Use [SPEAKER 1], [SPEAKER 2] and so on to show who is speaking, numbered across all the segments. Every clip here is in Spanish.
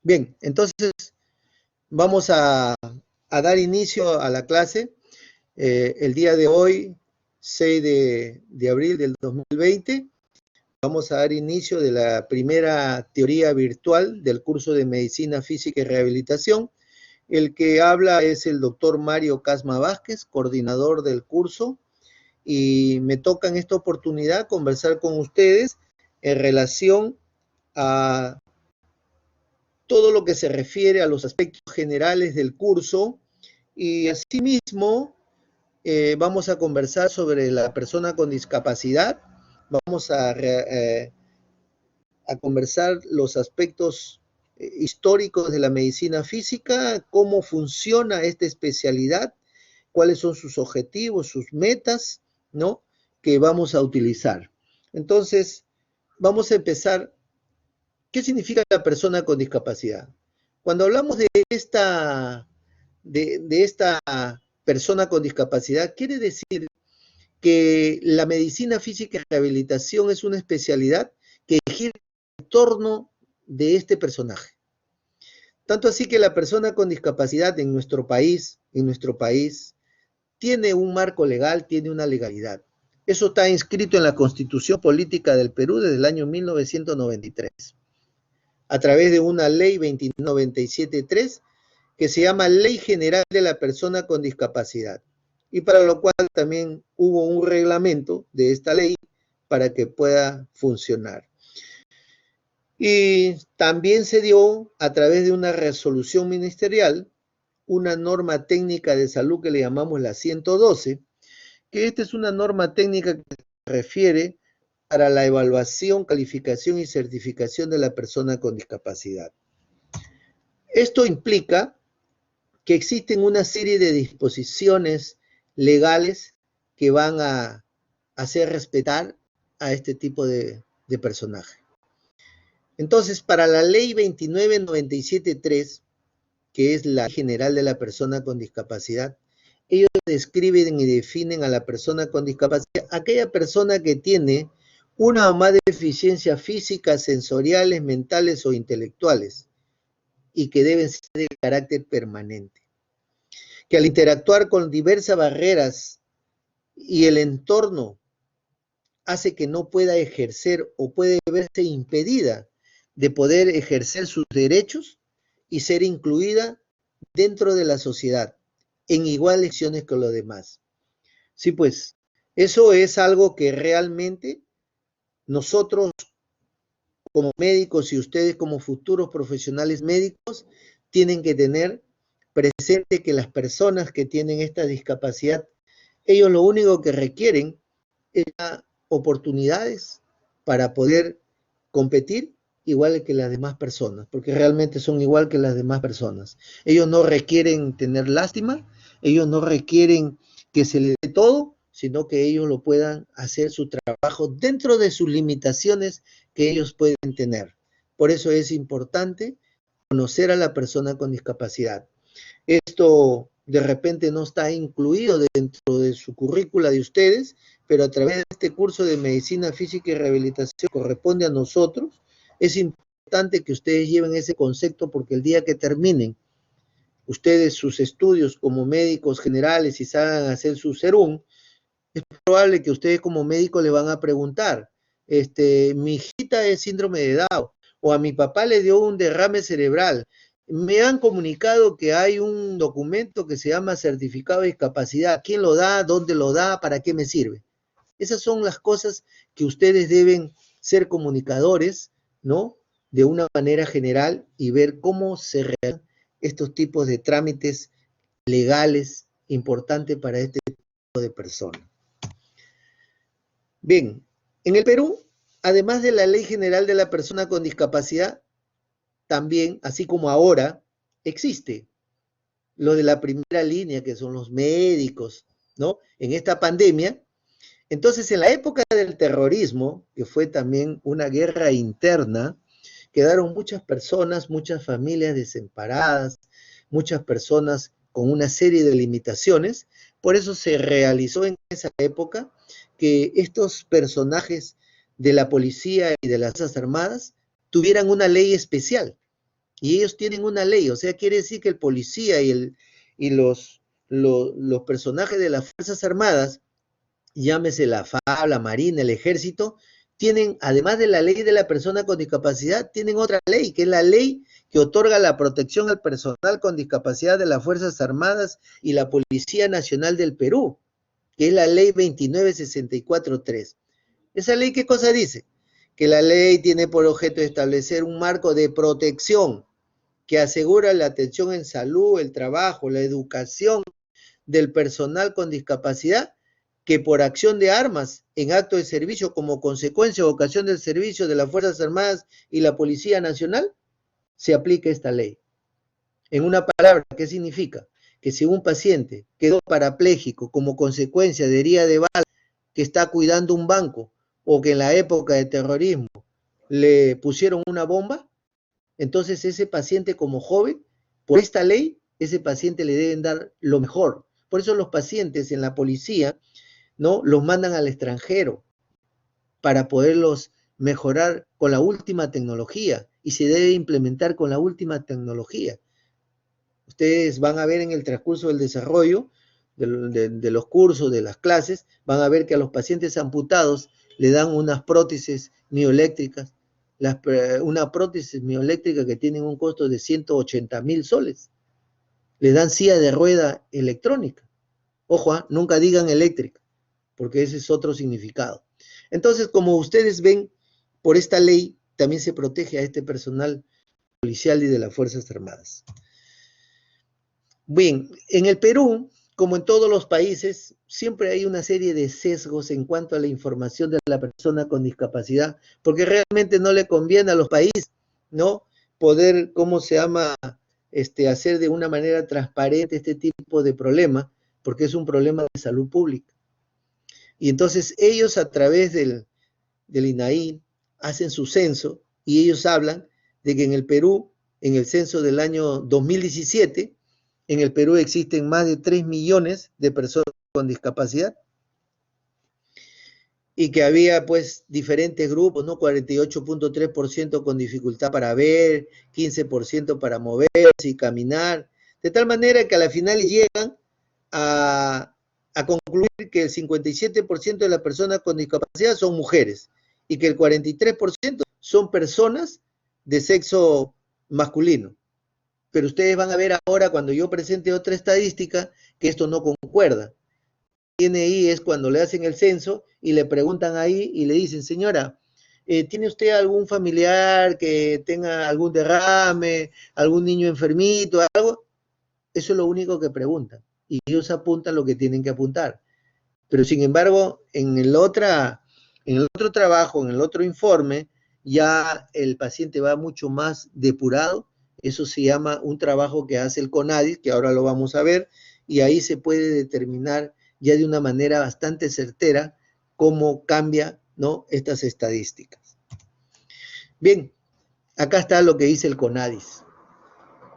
[SPEAKER 1] Bien, entonces vamos a dar inicio a la clase. El día de hoy, 6 de abril del 2020, vamos a dar inicio de la primera teoría virtual del curso de Medicina Física y Rehabilitación. El que habla es el doctor Mario Casma Vázquez, coordinador del curso, y me toca en esta oportunidad conversar con ustedes en relación a todo lo que se refiere a los aspectos generales del curso, y asimismo vamos a conversar sobre la persona con discapacidad. Vamos a conversar los aspectos históricos de la medicina física, cómo funciona esta especialidad, cuáles son sus objetivos, sus metas, ¿no? Que vamos a utilizar. Entonces, vamos a empezar. ¿Qué significa la persona con discapacidad? Cuando hablamos de esta persona con discapacidad, quiere decir que la medicina física y rehabilitación es una especialidad que gira en torno de este personaje. Tanto así que la persona con discapacidad en nuestro país, tiene un marco legal, tiene una legalidad. Eso está inscrito en la Constitución Política del Perú desde el año 1993, a través de una ley 2997.3 que se llama Ley General de la Persona con Discapacidad, y para lo cual también hubo un reglamento de esta ley para que pueda funcionar. Y también se dio a través de una resolución ministerial una norma técnica de salud que le llamamos la 112, que esta es una norma técnica que se refiere para la evaluación, calificación y certificación de la persona con discapacidad. Esto implica que existen una serie de disposiciones legales que van a hacer respetar a este tipo de personaje. Entonces, para la ley 2997.3, que es la general de la persona con discapacidad, ellos describen y definen a la persona con discapacidad, aquella persona que tiene una o más deficiencias físicas, sensoriales, mentales o intelectuales, y que deben ser de carácter permanente, que al interactuar con diversas barreras y el entorno hace que no pueda ejercer o puede verse impedida de poder ejercer sus derechos y ser incluida dentro de la sociedad en iguales condiciones que los demás. Sí, pues, eso es algo que realmente nosotros como médicos y ustedes como futuros profesionales médicos tienen que tener presente, que las personas que tienen esta discapacidad, ellos lo único que requieren es oportunidades para poder competir igual que las demás personas, porque realmente son igual que las demás personas. Ellos no requieren tener lástima, ellos no requieren que se les dé todo, sino que ellos lo puedan hacer su trabajo dentro de sus limitaciones que ellos pueden tener. Por eso es importante conocer a la persona con discapacidad. Esto de repente no está incluido dentro de su currícula de ustedes, pero a través de este curso de Medicina Física y Rehabilitación corresponde a nosotros. Es importante que ustedes lleven ese concepto, porque el día que terminen ustedes sus estudios como médicos generales y salgan a hacer su serum, es probable que ustedes como médicos le van a preguntar, mi hijita es síndrome de Down, o a mi papá le dio un derrame cerebral. Me han comunicado que hay un documento que se llama certificado de discapacidad. ¿Quién lo da? ¿Dónde lo da? ¿Para qué me sirve? Esas son las cosas que ustedes deben ser comunicadores, ¿no? De una manera general, y ver cómo se realizan estos tipos de trámites legales importantes para este tipo de personas. Bien, en el Perú, además de la Ley General de la Persona con Discapacidad, también, así como ahora, existe lo de la primera línea, que son los médicos, ¿no? En esta pandemia. Entonces, en la época del terrorismo, que fue también una guerra interna, quedaron muchas personas, muchas familias desamparadas, muchas personas con una serie de limitaciones. Por eso se realizó en esa época que estos personajes de la policía y de las Fuerzas Armadas tuvieran una ley especial Y ellos tienen una ley, o sea, quiere decir que el policía y los personajes de las Fuerzas Armadas, llámese la FAB, la Marina, el Ejército, tienen, además de la ley de la persona con discapacidad, tienen otra ley, que es la ley que otorga la protección al personal con discapacidad de las Fuerzas Armadas y la Policía Nacional del Perú, que es la ley 2964-3. ¿Esa ley qué cosa dice? Que la ley tiene por objeto establecer un marco de protección que asegura la atención en salud, el trabajo, la educación del personal con discapacidad que por acción de armas en acto de servicio como consecuencia o ocasión del servicio de las Fuerzas Armadas y la Policía Nacional, se aplique esta ley. En una palabra, ¿qué significa? Que si un paciente quedó parapléjico como consecuencia de herida de bala, que está cuidando un banco, o que en la época de terrorismo le pusieron una bomba, entonces ese paciente como joven, por esta ley, ese paciente le deben dar lo mejor. Por eso los pacientes en la policía, ¿no?, los mandan al extranjero para poderlos mejorar con la última tecnología y se debe implementar con la última tecnología. Ustedes van a ver en el transcurso del desarrollo de los cursos, de las clases, van a ver que a los pacientes amputados le dan unas prótesis mioeléctricas, una prótesis mioeléctrica que tiene un costo de 180.000 soles. Le dan silla de rueda electrónica. Ojo, nunca digan eléctrica, porque ese es otro significado. Entonces, como ustedes ven, por esta ley también se protege a este personal policial y de las Fuerzas Armadas. Bien, en el Perú, como en todos los países, siempre hay una serie de sesgos en cuanto a la información de la persona con discapacidad, porque realmente no le conviene a los países, ¿no?, poder, ¿cómo se llama?, hacer de una manera transparente este tipo de problema, porque es un problema de salud pública. Y entonces ellos a través del INAI hacen su censo y ellos hablan de que en el Perú, en el censo del año 2017, en el Perú existen más de 3 millones de personas con discapacidad y que había pues diferentes grupos, ¿no? 48.3% con dificultad para ver, 15% para moverse y caminar, de tal manera que a la final llegan a concluir que el 57% de las personas con discapacidad son mujeres y que el 43% son personas de sexo masculino. Pero ustedes van a ver ahora cuando yo presente otra estadística que esto no concuerda. Tiene ahí es cuando le hacen el censo y le preguntan ahí y le dicen, señora, ¿tiene usted algún familiar que tenga algún derrame, algún niño enfermito, algo? Eso es lo único que preguntan. Y ellos apuntan lo que tienen que apuntar. Pero sin embargo, en el otro trabajo, en el otro informe, ya el paciente va mucho más depurado. Eso se llama un trabajo que hace el CONADIS, que ahora lo vamos a ver, y ahí se puede determinar ya de una manera bastante certera cómo cambia, ¿no?, estas estadísticas. Bien, acá está lo que dice el CONADIS.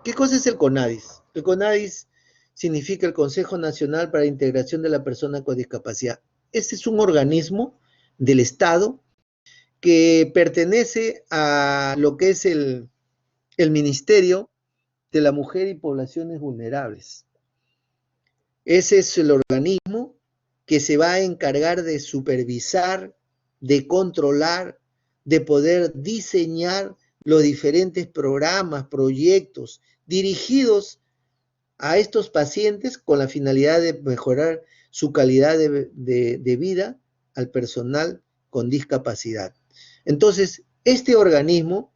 [SPEAKER 1] ¿Qué cosa es el CONADIS? El CONADIS significa el Consejo Nacional para la Integración de la Persona con Discapacidad. Este es un organismo del Estado que pertenece a lo que es el Ministerio de la Mujer y Poblaciones Vulnerables. Ese es el organismo que se va a encargar de supervisar, de controlar, de poder diseñar los diferentes programas, proyectos dirigidos a estos pacientes con la finalidad de mejorar su calidad de vida al personal con discapacidad. Entonces, este organismo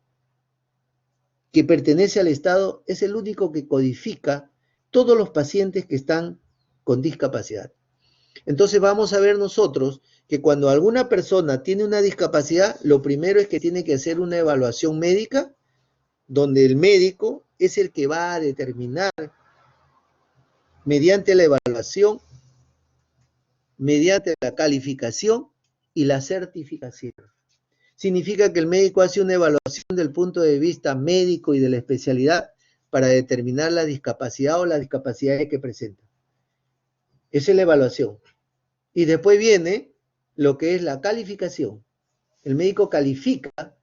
[SPEAKER 1] que pertenece al Estado es el único que codifica todos los pacientes que están con discapacidad. Entonces vamos a ver nosotros que cuando alguna persona tiene una discapacidad, lo primero es que tiene que hacer una evaluación médica, donde el médico es el que va a determinar mediante la evaluación, mediante la calificación y la certificación. Significa que el médico hace una evaluación del punto de vista médico y de la especialidad para determinar la discapacidad o las discapacidades que presenta. Esa es la evaluación. Y después viene lo que es la calificación. El médico califica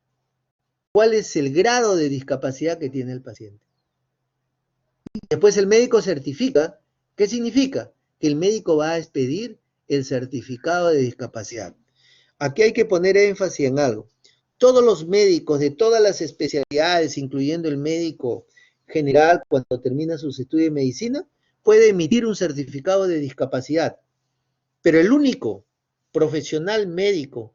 [SPEAKER 1] cuál es el grado de discapacidad que tiene el paciente. Después el médico certifica. ¿Qué significa? Que el médico va a expedir el certificado de discapacidad. Aquí hay que poner énfasis en algo. Todos los médicos de todas las especialidades, incluyendo el médico general, cuando termina sus estudios de medicina, puede emitir un certificado de discapacidad. Pero el único profesional médico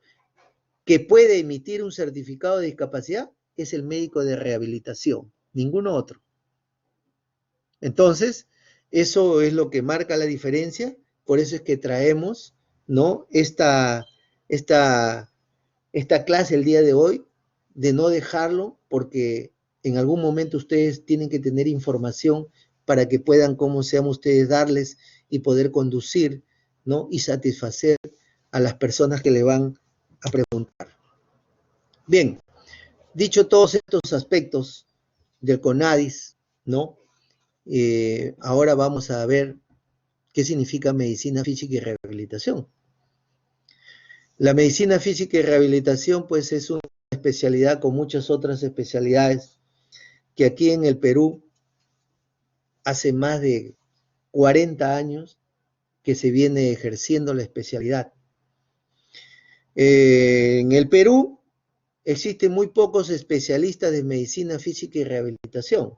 [SPEAKER 1] que puede emitir un certificado de discapacidad es el médico de rehabilitación, ninguno otro. Entonces, eso es lo que marca la diferencia, por eso es que traemos, ¿no?, esta clase el día de hoy, de no dejarlo, porque en algún momento ustedes tienen que tener información para que puedan, como sean ustedes, darles y poder conducir, ¿no?, y satisfacer a las personas que le van a preguntar. Bien, dicho todos estos aspectos del CONADIS, ¿no? Ahora vamos a ver qué significa medicina física y rehabilitación. La medicina física y rehabilitación, pues, es una especialidad con muchas otras especialidades que aquí en el Perú hace más de 40 años que se viene ejerciendo la especialidad. En el Perú existen muy pocos especialistas de medicina física y rehabilitación,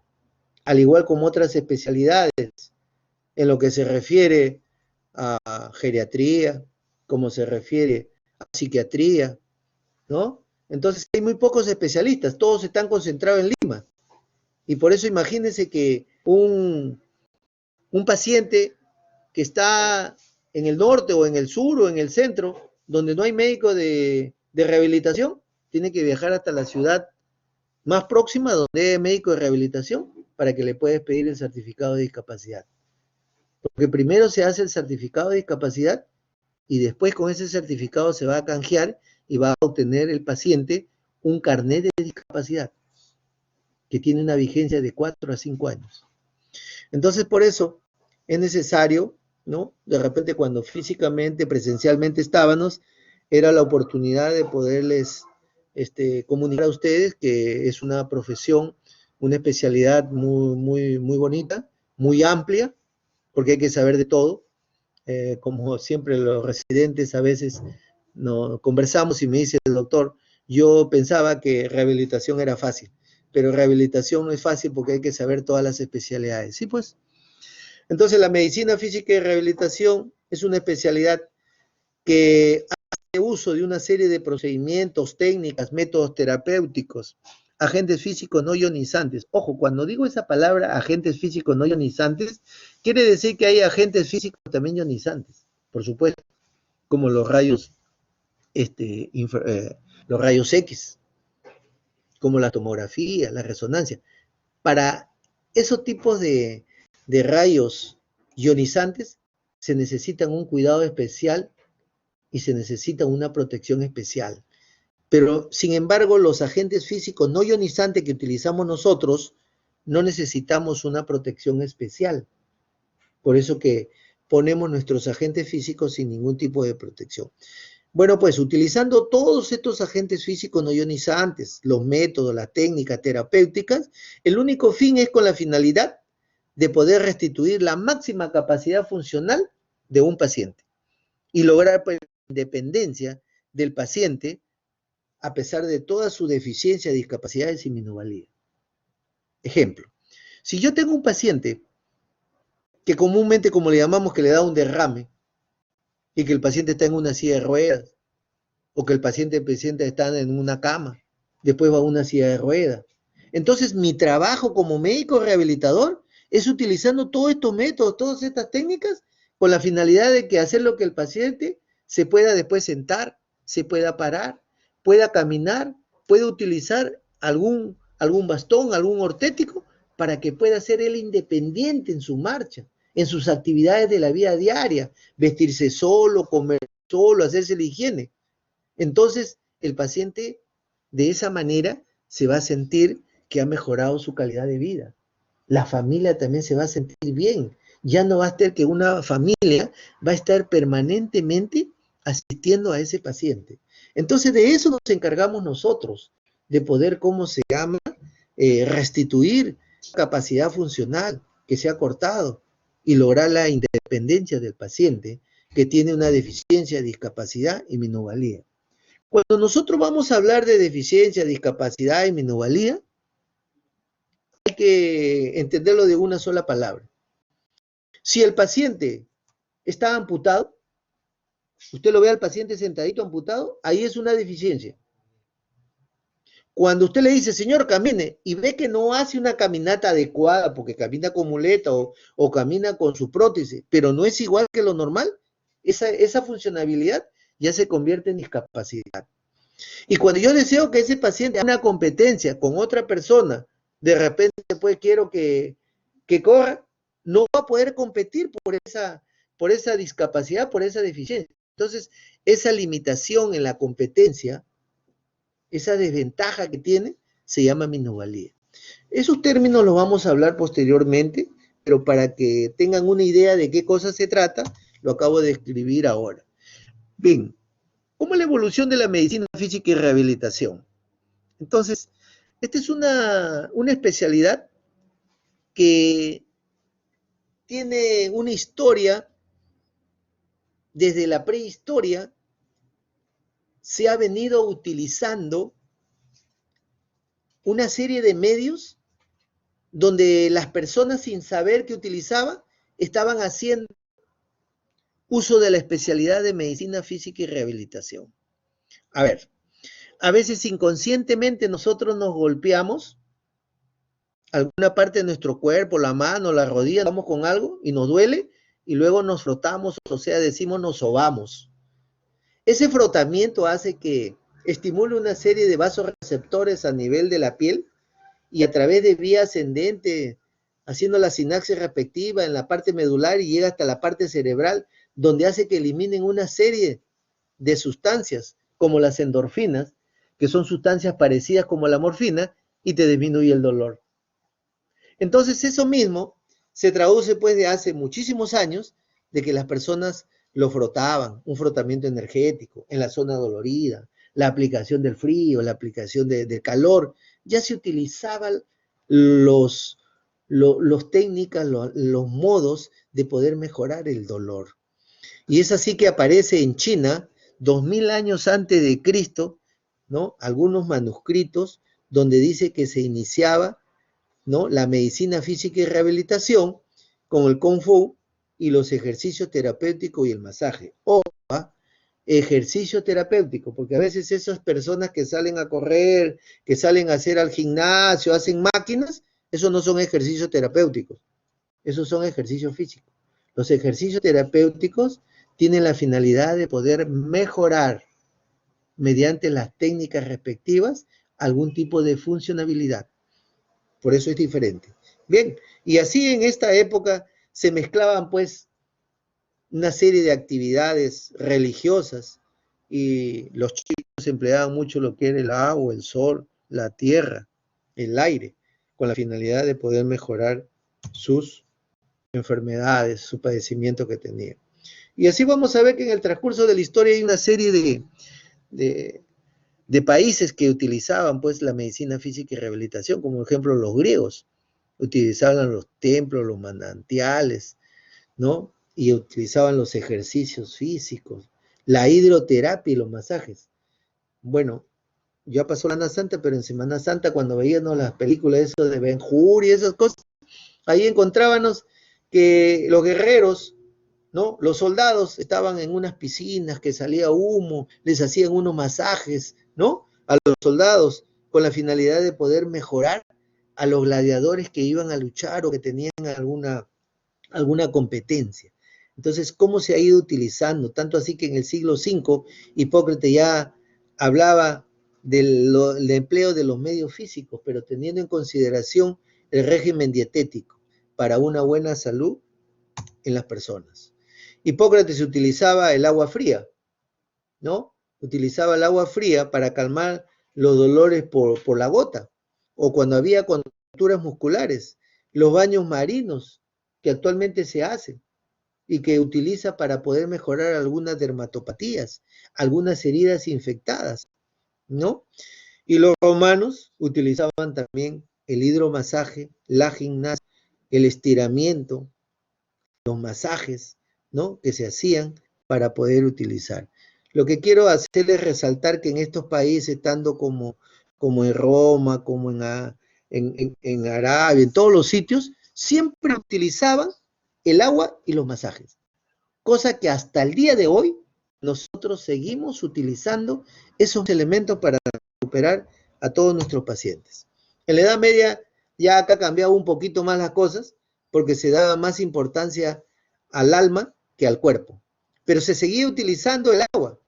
[SPEAKER 1] al igual como otras especialidades en lo que se refiere a geriatría, como se refiere a psiquiatría, ¿no? Entonces hay muy pocos especialistas, todos están concentrados en Lima. Y por eso imagínense que un paciente que está en el norte o en el sur o en el centro, donde no hay médico de rehabilitación, tiene que viajar hasta la ciudad más próxima donde hay médico de rehabilitación para que le puedas pedir el certificado de discapacidad. Porque primero se hace el certificado de discapacidad y después con ese certificado se va a canjear y va a obtener el paciente un carnet de discapacidad que tiene una vigencia de 4 a 5 años. Entonces, por eso es necesario, ¿no? De repente cuando físicamente, presencialmente estábamos, era la oportunidad de poderles comunicar a ustedes que es una profesión, una especialidad muy bonita, muy amplia, porque hay que saber de todo. Como siempre los residentes a veces no, conversamos y me dice el doctor, yo pensaba que rehabilitación era fácil, pero rehabilitación no es fácil porque hay que saber todas las especialidades. Sí, pues. Entonces la medicina física y rehabilitación es una especialidad que hace uso de una serie de procedimientos, técnicas, métodos terapéuticos, agentes físicos no ionizantes. Ojo, cuando digo esa palabra, agentes físicos no ionizantes, quiere decir que hay agentes físicos también ionizantes, por supuesto, como los rayos, los rayos X, como la tomografía, la resonancia. Para esos tipos de rayos ionizantes se necesitan un cuidado especial y se necesita una protección especial. Pero, sin embargo, los agentes físicos no ionizantes que utilizamos nosotros no necesitamos una protección especial. Por eso que ponemos nuestros agentes físicos sin ningún tipo de protección. Bueno, pues utilizando todos estos agentes físicos no ionizantes, los métodos, las técnicas terapéuticas, el único fin es con la finalidad de poder restituir la máxima capacidad funcional de un paciente y lograr pues, la independencia del paciente a pesar de toda su deficiencia, discapacidades y minusvalía. Ejemplo, si yo tengo un paciente que comúnmente, como le llamamos, que le da un derrame y que el paciente está en una silla de ruedas o que el paciente está en una cama, después va a una silla de ruedas. Entonces, mi trabajo como médico rehabilitador es utilizando todos estos métodos, todas estas técnicas, con la finalidad de que hacer lo que el paciente se pueda después sentar, se pueda parar, pueda caminar, pueda utilizar algún bastón, algún ortético, para que pueda ser él independiente en su marcha, en sus actividades de la vida diaria, vestirse solo, comer solo, hacerse la higiene. Entonces, el paciente de esa manera se va a sentir que ha mejorado su calidad de vida. La familia también se va a sentir bien. Ya no va a estar que una familia va a estar permanentemente asistiendo a ese paciente. Entonces, de eso nos encargamos nosotros, de poder, ¿cómo se llama? Restituir capacidad funcional que se ha cortado y lograr la independencia del paciente que tiene una deficiencia, discapacidad y minusvalía. Cuando nosotros vamos a hablar de deficiencia, discapacidad y minusvalía, hay que entenderlo de una sola palabra. Si el paciente está amputado, usted lo ve al paciente sentadito amputado, ahí es una deficiencia. Cuando usted le dice, señor, camine, y ve que no hace una caminata adecuada porque camina con muleta o camina con su prótesis, pero no es igual que lo normal, esa funcionabilidad ya se convierte en discapacidad. Y cuando yo deseo que ese paciente haga una competencia con otra persona, de repente pues quiero que corra, no va a poder competir por esa discapacidad, por esa deficiencia. Entonces, esa limitación en la competencia, esa desventaja que tiene, se llama minusvalía. Esos términos los vamos a hablar posteriormente, pero para que tengan una idea de qué cosa se trata, lo acabo de escribir ahora. Bien, ¿cómo es la evolución de la medicina física y rehabilitación? Entonces, esta es una especialidad que tiene una historia desde la prehistoria, se ha venido utilizando una serie de medios donde las personas sin saber qué utilizaban estaban haciendo uso de la especialidad de medicina física y rehabilitación. A ver, a veces inconscientemente nosotros nos golpeamos alguna parte de nuestro cuerpo, la mano, la rodilla, vamos con algo y nos duele y luego nos frotamos, o sea, decimos nos sobamos. Ese frotamiento hace que estimule una serie de vasoreceptores a nivel de la piel y a través de vía ascendente, haciendo la sinapsis respectiva en la parte medular y llega hasta la parte cerebral, donde hace que eliminen una serie de sustancias, como las endorfinas, que son sustancias parecidas como la morfina, y te disminuye el dolor. Entonces, eso mismo se traduce pues de hace muchísimos años de que las personas lo frotaban, un frotamiento energético en la zona dolorida, la aplicación del frío, la aplicación del calor, ya se utilizaban los técnicas, los modos de poder mejorar el dolor. Y es así que aparece en China, 2000 años antes de Cristo, ¿no? Algunos manuscritos donde dice que se iniciaba, ¿no?, la medicina física y rehabilitación con el Kung Fu y los ejercicios terapéuticos y el masaje. O ejercicio terapéutico, porque a veces esas personas que salen a correr, que salen a hacer al gimnasio, hacen máquinas, esos no son ejercicios terapéuticos, esos son ejercicios físicos. Los ejercicios terapéuticos tienen la finalidad de poder mejorar mediante las técnicas respectivas algún tipo de funcionabilidad. Por eso es diferente. Bien, y así en esta época se mezclaban pues una serie de actividades religiosas y los chinos empleaban mucho lo que era el agua, el sol, la tierra, el aire, con la finalidad de poder mejorar sus enfermedades, su padecimiento que tenían. Y así vamos a ver que en el transcurso de la historia hay una serie de países que utilizaban pues la medicina física y rehabilitación, como por ejemplo los griegos, utilizaban los templos, los manantiales, ¿no? Y utilizaban los ejercicios físicos, la hidroterapia y los masajes. Bueno, ya pasó Semana Santa, pero en Semana Santa cuando veíamos las películas eso de Ben-Hur y esas cosas, ahí encontrábamos que los guerreros, ¿no?, los soldados estaban en unas piscinas que salía humo, les hacían unos masajes, ¿no?, a los soldados con la finalidad de poder mejorar a los gladiadores que iban a luchar o que tenían alguna competencia. Entonces, ¿cómo se ha ido utilizando? Tanto así que en el siglo V, Hipócrates ya hablaba del empleo de los medios físicos, pero teniendo en consideración el régimen dietético para una buena salud en las personas. Hipócrates utilizaba el agua fría, ¿no? Utilizaba el agua fría para calmar los dolores por la gota, o cuando había contracturas musculares, los baños marinos que actualmente se hacen y que utiliza para poder mejorar algunas dermatopatías, algunas heridas infectadas, ¿no? Y los romanos utilizaban también el hidromasaje, la gimnasia, el estiramiento, los masajes, ¿no?, que se hacían para poder utilizar. Lo que quiero hacer es resaltar que en estos países, tanto como en Roma, como en Arabia, en todos los sitios, siempre utilizaban el agua y los masajes. Cosa que hasta el día de hoy nosotros seguimos utilizando esos elementos para recuperar a todos nuestros pacientes. En la Edad Media ya acá cambiaba un poquito más las cosas porque se daba más importancia al alma que al cuerpo. Pero se seguía utilizando el agua,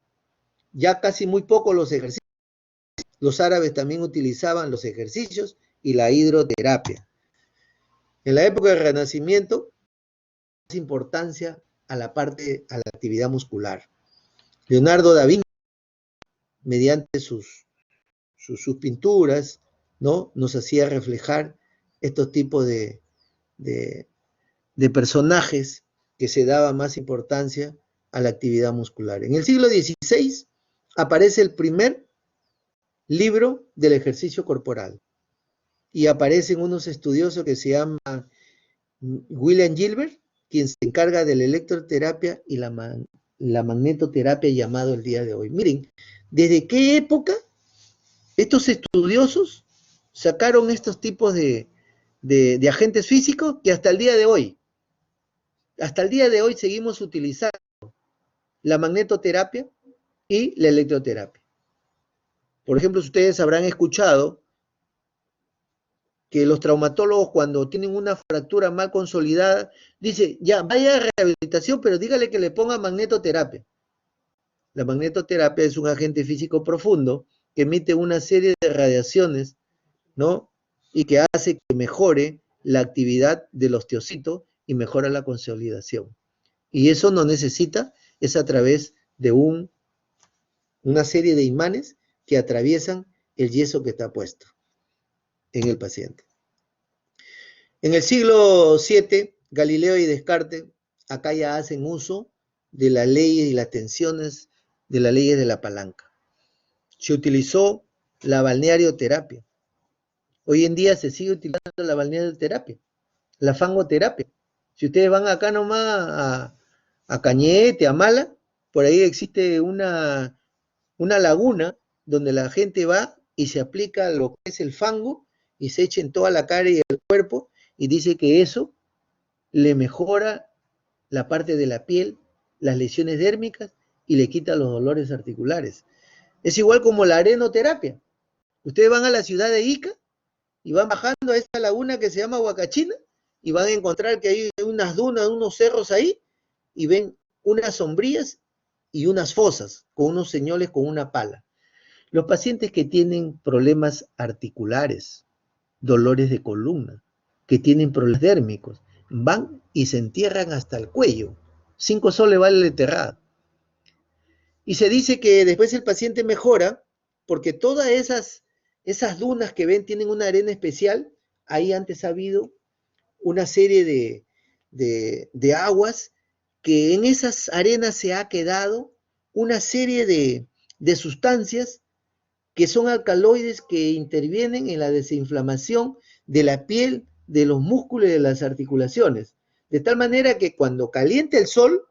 [SPEAKER 1] ya casi muy poco los ejercicios. Los árabes también utilizaban los ejercicios y la hidroterapia. En la época del Renacimiento, más importancia a la actividad muscular. Leonardo da Vinci, mediante sus pinturas, ¿no?, nos hacía reflejar estos tipos de personajes que se daba más importancia a la actividad muscular. En el siglo XVI aparece el primer libro del ejercicio corporal y aparecen unos estudiosos que se llaman William Gilbert, quien se encarga de la electroterapia y la magnetoterapia llamado el día de hoy. Miren, ¿desde qué época estos estudiosos sacaron estos tipos de agentes físicos que hasta el día de hoy seguimos utilizando la magnetoterapia y la electroterapia? Por ejemplo, ustedes habrán escuchado que los traumatólogos, cuando tienen una fractura mal consolidada, dicen, ya, vaya a rehabilitación, pero dígale que le ponga magnetoterapia. La magnetoterapia es un agente físico profundo que emite una serie de radiaciones, ¿no?, y que hace que mejore la actividad del osteocito y mejora la consolidación. Y eso no necesita, es a través de una serie de imanes que atraviesan el yeso que está puesto en el paciente. En el siglo VII, Galileo y Descartes acá ya hacen uso de las leyes y las tensiones de las leyes de la palanca. Se utilizó la balnearioterapia. Hoy en día se sigue utilizando la balnearioterapia, la fangoterapia. Si ustedes van acá nomás a Cañete, a Mala, por ahí existe una laguna donde la gente va y se aplica lo que es el fango y se echa en toda la cara y el cuerpo y dice que eso le mejora la parte de la piel, las lesiones dérmicas y le quita los dolores articulares. Es igual como la arenoterapia. Ustedes van a la ciudad de Ica y van bajando a esta laguna que se llama Huacachina y van a encontrar que hay unas dunas, unos cerros ahí y ven unas sombrías y unas fosas con unos señores con una pala. Los pacientes que tienen problemas articulares, dolores de columna, que tienen problemas dérmicos, van y se entierran hasta el cuello. 5 soles vale la enterrada. Y se dice que después el paciente mejora porque todas esas dunas que ven tienen una arena especial. Ahí antes ha habido una serie de aguas que en esas arenas se ha quedado una serie de sustancias que son alcaloides que intervienen en la desinflamación de la piel, de los músculos y de las articulaciones. De tal manera que cuando calienta el sol,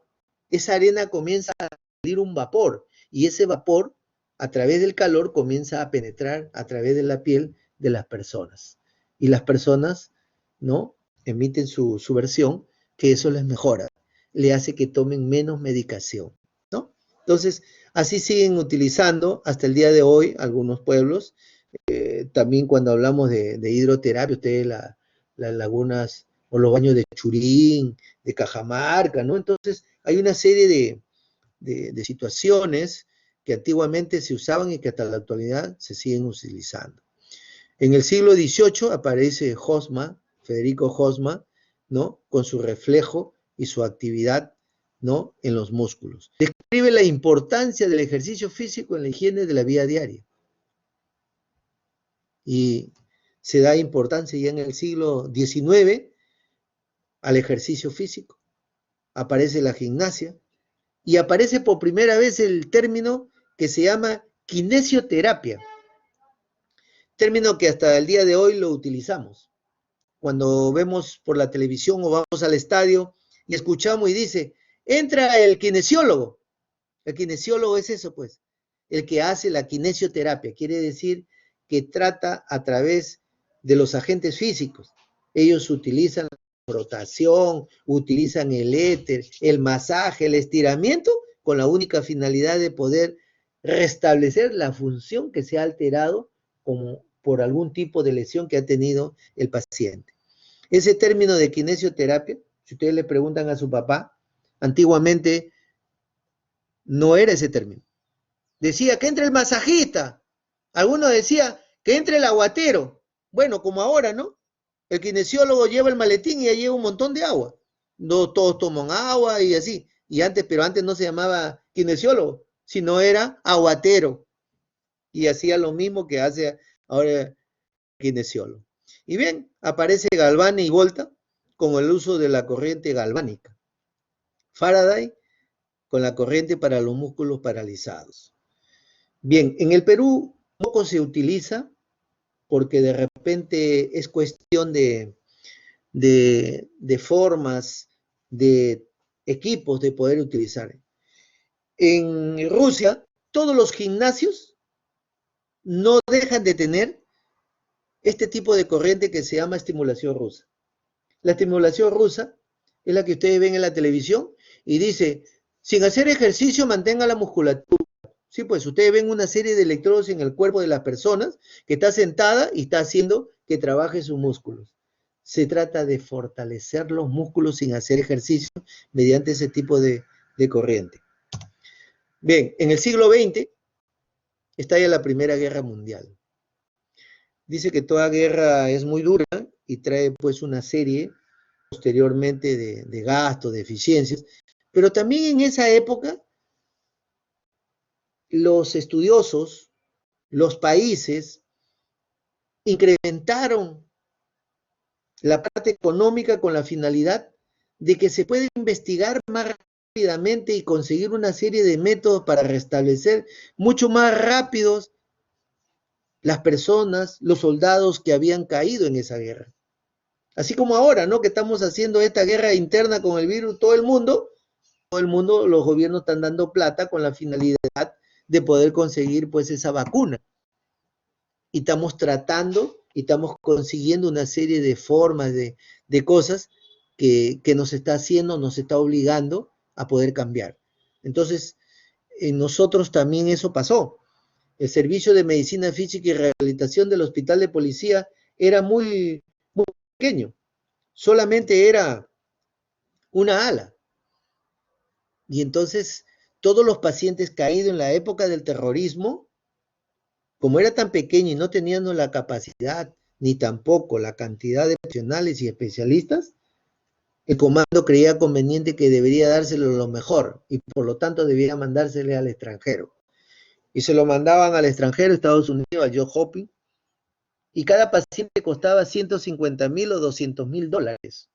[SPEAKER 1] esa arena comienza a salir un vapor y ese vapor a través del calor comienza a penetrar a través de la piel de las personas. Y las personas, ¿no?, emiten su versión que eso les mejora, le hace que tomen menos medicación, ¿no? Entonces, así siguen utilizando hasta el día de hoy algunos pueblos. También cuando hablamos de hidroterapia, ustedes las lagunas o los baños de Churín, de Cajamarca, ¿no? Entonces, hay una serie de situaciones que antiguamente se usaban y que hasta la actualidad se siguen utilizando. En el siglo XVIII aparece Hosma, Federico Hosma, ¿no?, con su reflejo y su actividad, ¿no?, en los músculos. Describe la importancia del ejercicio físico en la higiene de la vida diaria. Y se da importancia ya en el siglo XIX al ejercicio físico. Aparece la gimnasia y aparece por primera vez el término que se llama kinesioterapia. término que hasta el día de hoy lo utilizamos. Cuando vemos por la televisión o vamos al estadio y escuchamos y dice, entra el kinesiólogo. El kinesiólogo es eso, pues, el que hace la kinesioterapia, quiere decir que trata a través de los agentes físicos. Ellos utilizan la rotación, utilizan el éter, el masaje, el estiramiento, con la única finalidad de poder restablecer la función que se ha alterado como por algún tipo de lesión que ha tenido el paciente. Ese término de kinesioterapia, si ustedes le preguntan a su papá, antiguamente no era ese término. Decía que entre el masajista. Algunos decía que entre el aguatero. Bueno, como ahora, ¿no? El kinesiólogo lleva el maletín y ya lleva un montón de agua. No todos toman agua y así. Y antes, pero antes no se llamaba kinesiólogo, sino era aguatero. Y hacía lo mismo que hace ahora el kinesiólogo. Y bien, aparece Galvani y Volta con el uso de la corriente galvánica. Faraday con la corriente para los músculos paralizados. Bien, en el Perú poco se utiliza porque de repente es cuestión de formas, de equipos de poder utilizar. En Rusia, todos los gimnasios no dejan de tener este tipo de corriente que se llama estimulación rusa. La estimulación rusa es la que ustedes ven en la televisión y dice, sin hacer ejercicio mantenga la musculatura. Sí, pues ustedes ven una serie de electrodos en el cuerpo de las personas que está sentada y está haciendo que trabaje sus músculos. Se trata de fortalecer los músculos sin hacer ejercicio mediante ese tipo de corriente. Bien, en el siglo XX estalla la Primera Guerra Mundial. Dice que toda guerra es muy dura y trae pues una serie posteriormente de gastos, de eficiencias, pero también en esa época los estudiosos, los países, incrementaron la parte económica con la finalidad de que se pueda investigar más rápidamente y conseguir una serie de métodos para restablecer mucho más rápidos las personas, los soldados que habían caído en esa guerra. Así como ahora, ¿no? Que estamos haciendo esta guerra interna con el virus, todo el mundo, los gobiernos están dando plata con la finalidad de poder conseguir pues esa vacuna. Y estamos tratando y estamos consiguiendo una serie de formas, de cosas que nos está haciendo, nos está obligando a poder cambiar. Entonces, en nosotros también eso pasó. El servicio de medicina física y rehabilitación del hospital de policía era muy, muy pequeño. Solamente era una ala. Y entonces todos los pacientes caídos en la época del terrorismo, como era tan pequeño y no tenían la capacidad ni tampoco la cantidad de profesionales y especialistas, el comando creía conveniente que debería dárselo lo mejor y por lo tanto debía mandársele al extranjero. Y se lo mandaban al extranjero, Estados Unidos, a Johns Hopkins, y cada paciente costaba 150,000 o 200,000 dólares.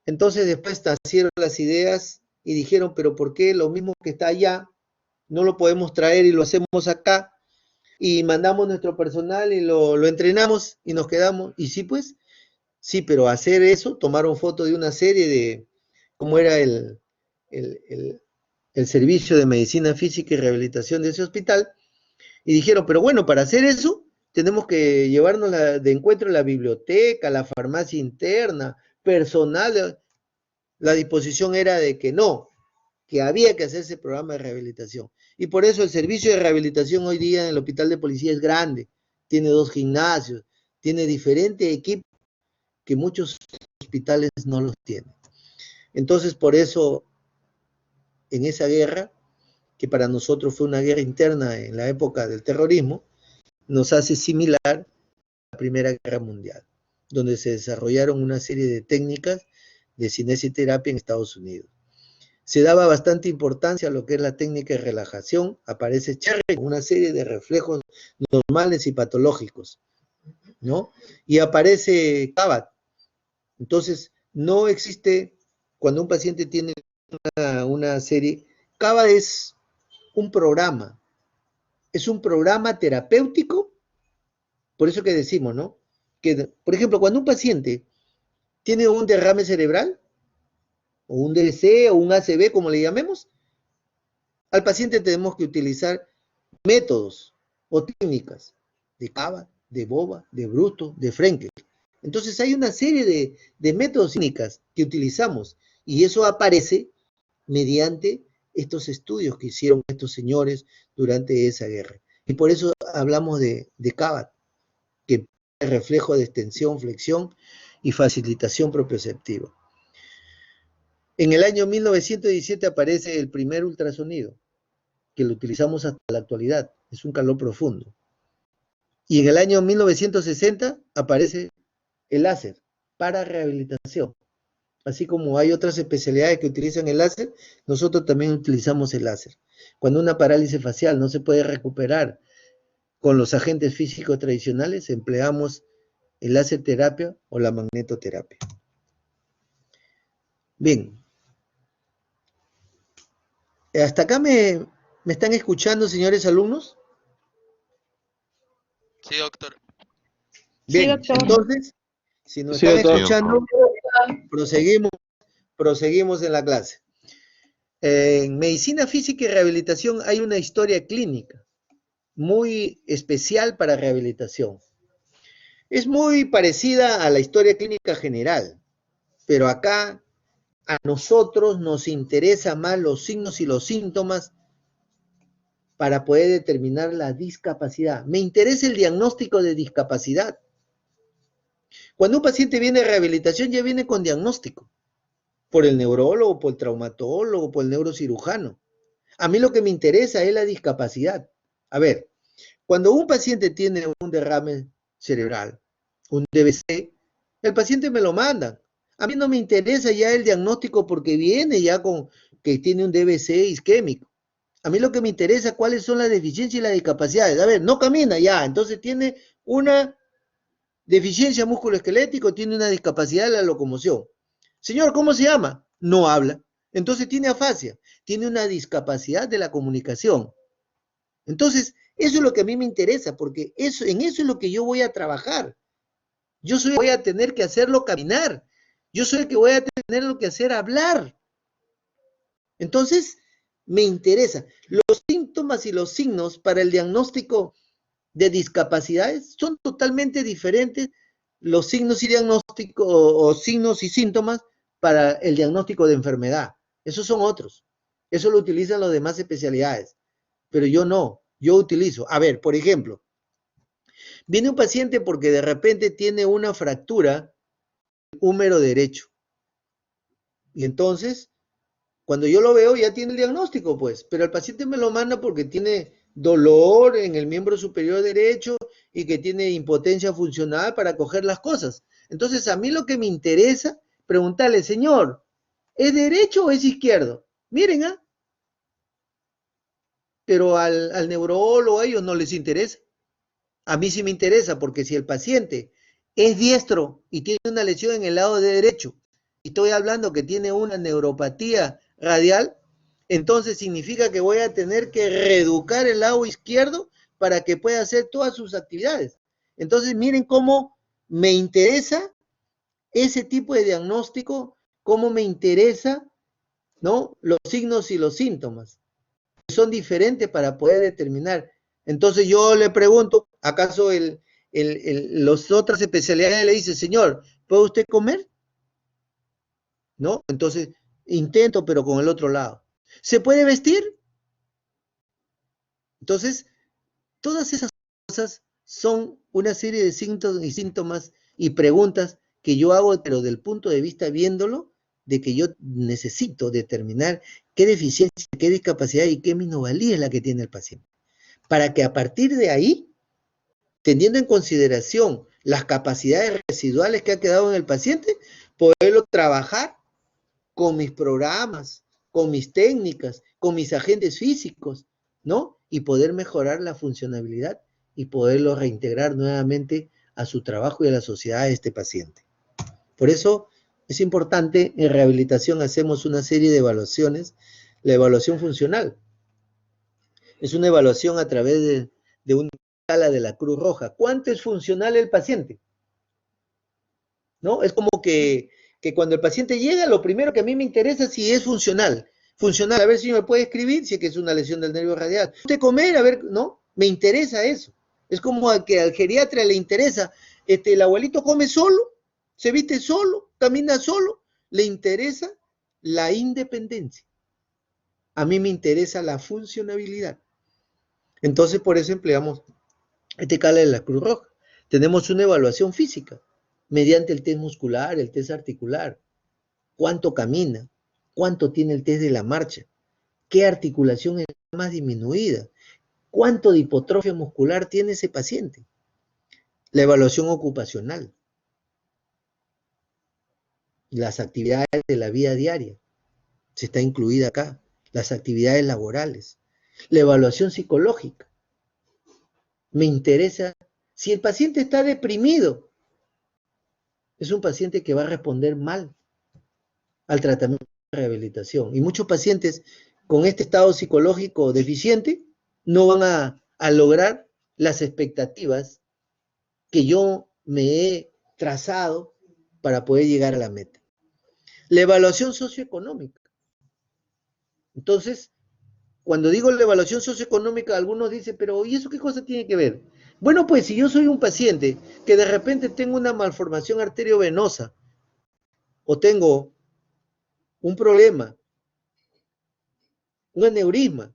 [SPEAKER 1] Entonces después nacieron las ideas y dijeron, pero ¿por qué lo mismo que está allá no lo podemos traer y lo hacemos acá? Y mandamos nuestro personal y lo entrenamos y nos quedamos. Y sí, pues, sí, pero hacer eso, tomaron foto de una serie de cómo era el servicio de medicina física y rehabilitación de ese hospital, y dijeron, pero bueno, para hacer eso, tenemos que llevarnos de encuentro la biblioteca, la farmacia interna, personal. La disposición era de que no, que había que hacer ese programa de rehabilitación. Y por eso el servicio de rehabilitación hoy día en el hospital de policía es grande, tiene 2 gimnasios, tiene diferentes equipos que muchos hospitales no los tienen. Entonces, por eso, en esa guerra, que para nosotros fue una guerra interna en la época del terrorismo, nos hace similar a la Primera Guerra Mundial, donde se desarrollaron una serie de técnicas de cinesiterapia en Estados Unidos. Se daba bastante importancia a lo que es la técnica de relajación, aparece Cherry con una serie de reflejos normales y patológicos, ¿no? Y aparece Kabat. Entonces, no existe, cuando un paciente tiene una serie, Kabat es un programa terapéutico Por eso que decimos, ¿no? Que, por ejemplo, cuando un paciente tiene un derrame cerebral, o un DBC, o un ACV, como le llamemos, al paciente tenemos que utilizar métodos o técnicas de Cava, de Bova, de Bruto, de Frenkel. Entonces hay una serie de métodos y técnicas que utilizamos y eso aparece mediante estos estudios que hicieron estos señores durante esa guerra. Y por eso hablamos de Cava, que es reflejo de extensión, flexión y facilitación propioceptiva. En el año 1917 aparece el primer ultrasonido, que lo utilizamos hasta la actualidad, es un calor profundo. Y en el año 1960 aparece el láser para rehabilitación. Así como hay otras especialidades que utilizan el láser, nosotros también utilizamos el láser. Cuando una parálisis facial no se puede recuperar con los agentes físicos tradicionales, empleamos el láser terapia o la magnetoterapia. Bien. ¿Hasta acá me están escuchando, señores alumnos?
[SPEAKER 2] Sí, doctor.
[SPEAKER 1] Bien,
[SPEAKER 3] sí, doctor.
[SPEAKER 1] Entonces, si nos están escuchando, proseguimos en la clase. En medicina física y rehabilitación hay una historia clínica muy especial para rehabilitación. Es muy parecida a la historia clínica general, pero acá a nosotros nos interesa más los signos y los síntomas para poder determinar la discapacidad. Me interesa el diagnóstico de discapacidad. Cuando un paciente viene a rehabilitación ya viene con diagnóstico, por el neurólogo, por el traumatólogo, por el neurocirujano. A mí lo que me interesa es la discapacidad. A ver, cuando un paciente tiene un derrame cerebral, un DBC, el paciente me lo manda. A mí no me interesa ya el diagnóstico porque viene ya con que tiene un DBC isquémico. A mí lo que me interesa cuáles son las deficiencias y las discapacidades. A ver, no camina ya, entonces tiene una deficiencia musculoesquelética, tiene una discapacidad de la locomoción. Señor, ¿cómo se llama? No habla. Entonces tiene afasia, tiene una discapacidad de la comunicación. Entonces, eso es lo que a mí me interesa, porque en eso es lo que yo voy a trabajar. Yo soy el que voy a tener que hacerlo caminar. Yo soy el que voy a tener lo que hacer hablar. Entonces, me interesa. Los síntomas y los signos para el diagnóstico de discapacidades son totalmente diferentes los signos y diagnóstico o signos y síntomas para el diagnóstico de enfermedad. Esos son otros. Eso lo utilizan las demás especialidades. Pero yo no. Yo utilizo. A ver, por ejemplo, viene un paciente porque de repente tiene una fractura húmero derecho. Y entonces, cuando yo lo veo, ya tiene el diagnóstico, pues. Pero el paciente me lo manda porque tiene dolor en el miembro superior derecho y que tiene impotencia funcional para coger las cosas. Entonces, a mí lo que me interesa, preguntarle, señor, ¿es derecho o es izquierdo? Miren, ¿ah? Pero al neurólogo a ellos no les interesa. A mí sí me interesa porque si el paciente es diestro y tiene una lesión en el lado de derecho, y estoy hablando que tiene una neuropatía radial, entonces significa que voy a tener que reeducar el lado izquierdo para que pueda hacer todas sus actividades. Entonces miren cómo me interesa ese tipo de diagnóstico, cómo me interesa, ¿no? Los signos y los síntomas son diferentes para poder determinar. Entonces yo le pregunto, ¿acaso las otras especialidades le dicen, señor, ¿puede usted comer? ¿No? Entonces intento, pero con el otro lado. ¿Se puede vestir? Entonces, todas esas cosas son una serie de síntomas y preguntas que yo hago, pero del punto de vista viéndolo, de que yo necesito determinar qué deficiencia, qué discapacidad y qué minusvalía es la que tiene el paciente. Para que a partir de ahí, teniendo en consideración las capacidades residuales que ha quedado en el paciente, poderlo trabajar con mis programas, con mis técnicas, con mis agentes físicos, ¿no? Y poder mejorar la funcionabilidad y poderlo reintegrar nuevamente a su trabajo y a la sociedad de este paciente. Por eso es importante, en rehabilitación hacemos una serie de evaluaciones, la evaluación funcional. Es una evaluación a través de un escala de la Cruz Roja. ¿Cuánto es funcional el paciente? ¿No? Es como que cuando el paciente llega, lo primero que a mí me interesa es si es funcional. Funcional, a ver si me puede escribir, si es que es una lesión del nervio radial. ¿Usted comer? A ver, ¿no? Me interesa eso. Es como que al geriatra le interesa, el abuelito come solo, se viste solo, camina solo, le interesa la independencia. A mí me interesa la funcionabilidad. Entonces, por eso empleamos este cala de la Cruz Roja. Tenemos una evaluación física mediante el test muscular, el test articular, cuánto camina, cuánto tiene el test de la marcha, qué articulación es más disminuida, cuánto de hipotrofia muscular tiene ese paciente. La evaluación ocupacional, las actividades de la vida diaria, se está incluida acá, las actividades laborales, la evaluación psicológica. Me interesa, si el paciente está deprimido, es un paciente que va a responder mal al tratamiento de rehabilitación. Y muchos pacientes con este estado psicológico deficiente no van a lograr las expectativas que yo me he trazado para poder llegar a la meta. La evaluación socioeconómica. Entonces, cuando digo la evaluación socioeconómica, algunos dicen, pero ¿y eso qué cosa tiene que ver? Bueno, pues si yo soy un paciente que de repente tengo una malformación arteriovenosa o tengo un problema, un aneurisma,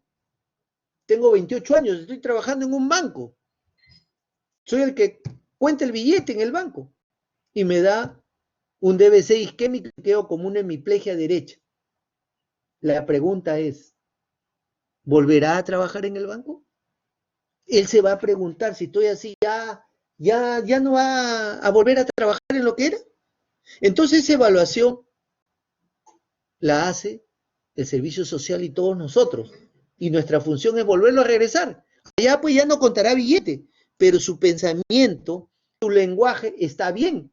[SPEAKER 1] tengo 28 años, estoy trabajando en un banco, soy el que cuenta el billete en el banco y me da un DBC isquémico y quedo como una hemiplegia derecha. La pregunta es, ¿volverá a trabajar en el banco? Él se va a preguntar si estoy así, ya no va a volver a trabajar en lo que era. Entonces esa evaluación la hace el servicio social y todos nosotros. Y nuestra función es volverlo a regresar. Allá pues ya no contará billete, pero su pensamiento, su lenguaje está bien.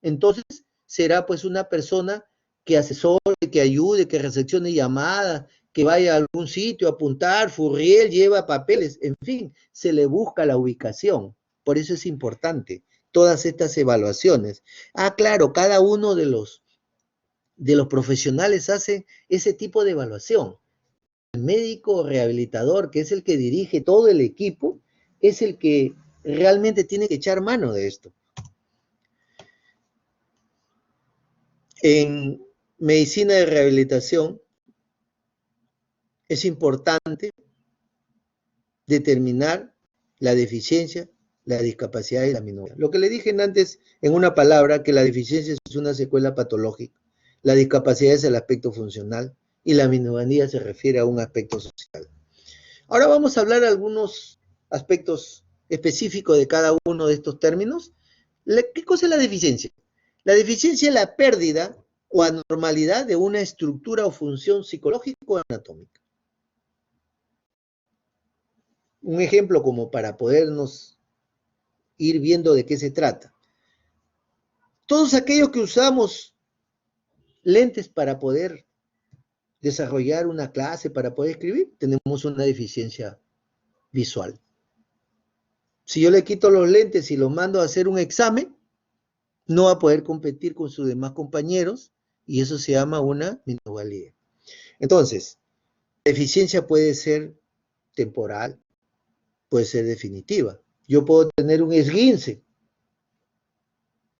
[SPEAKER 1] Entonces será pues una persona que asesore, que ayude, que recepcione llamadas, que vaya a algún sitio a apuntar, Furriel lleva papeles, en fin, se le busca la ubicación. Por eso es importante todas estas evaluaciones. Ah, claro, cada uno de los profesionales hace ese tipo de evaluación. El médico rehabilitador, que es el que dirige todo el equipo, es el que realmente tiene que echar mano de esto. En medicina de rehabilitación es importante determinar la deficiencia, la discapacidad y la minoría. Lo que le dije antes en una palabra, que la deficiencia es una secuela patológica, la discapacidad es el aspecto funcional y la minoría se refiere a un aspecto social. Ahora vamos a hablar de algunos aspectos específicos de cada uno de estos términos. ¿Qué cosa es la deficiencia? La deficiencia es la pérdida o anormalidad de una estructura o función psicológica o anatómica. Un ejemplo como para podernos ir viendo de qué se trata. Todos aquellos que usamos lentes para poder desarrollar una clase, para poder escribir, tenemos una deficiencia visual. Si yo le quito los lentes y los mando a hacer un examen, no va a poder competir con sus demás compañeros y eso se llama una minusvalía. Entonces, la deficiencia puede ser temporal, puede ser definitiva. Yo puedo tener un esguince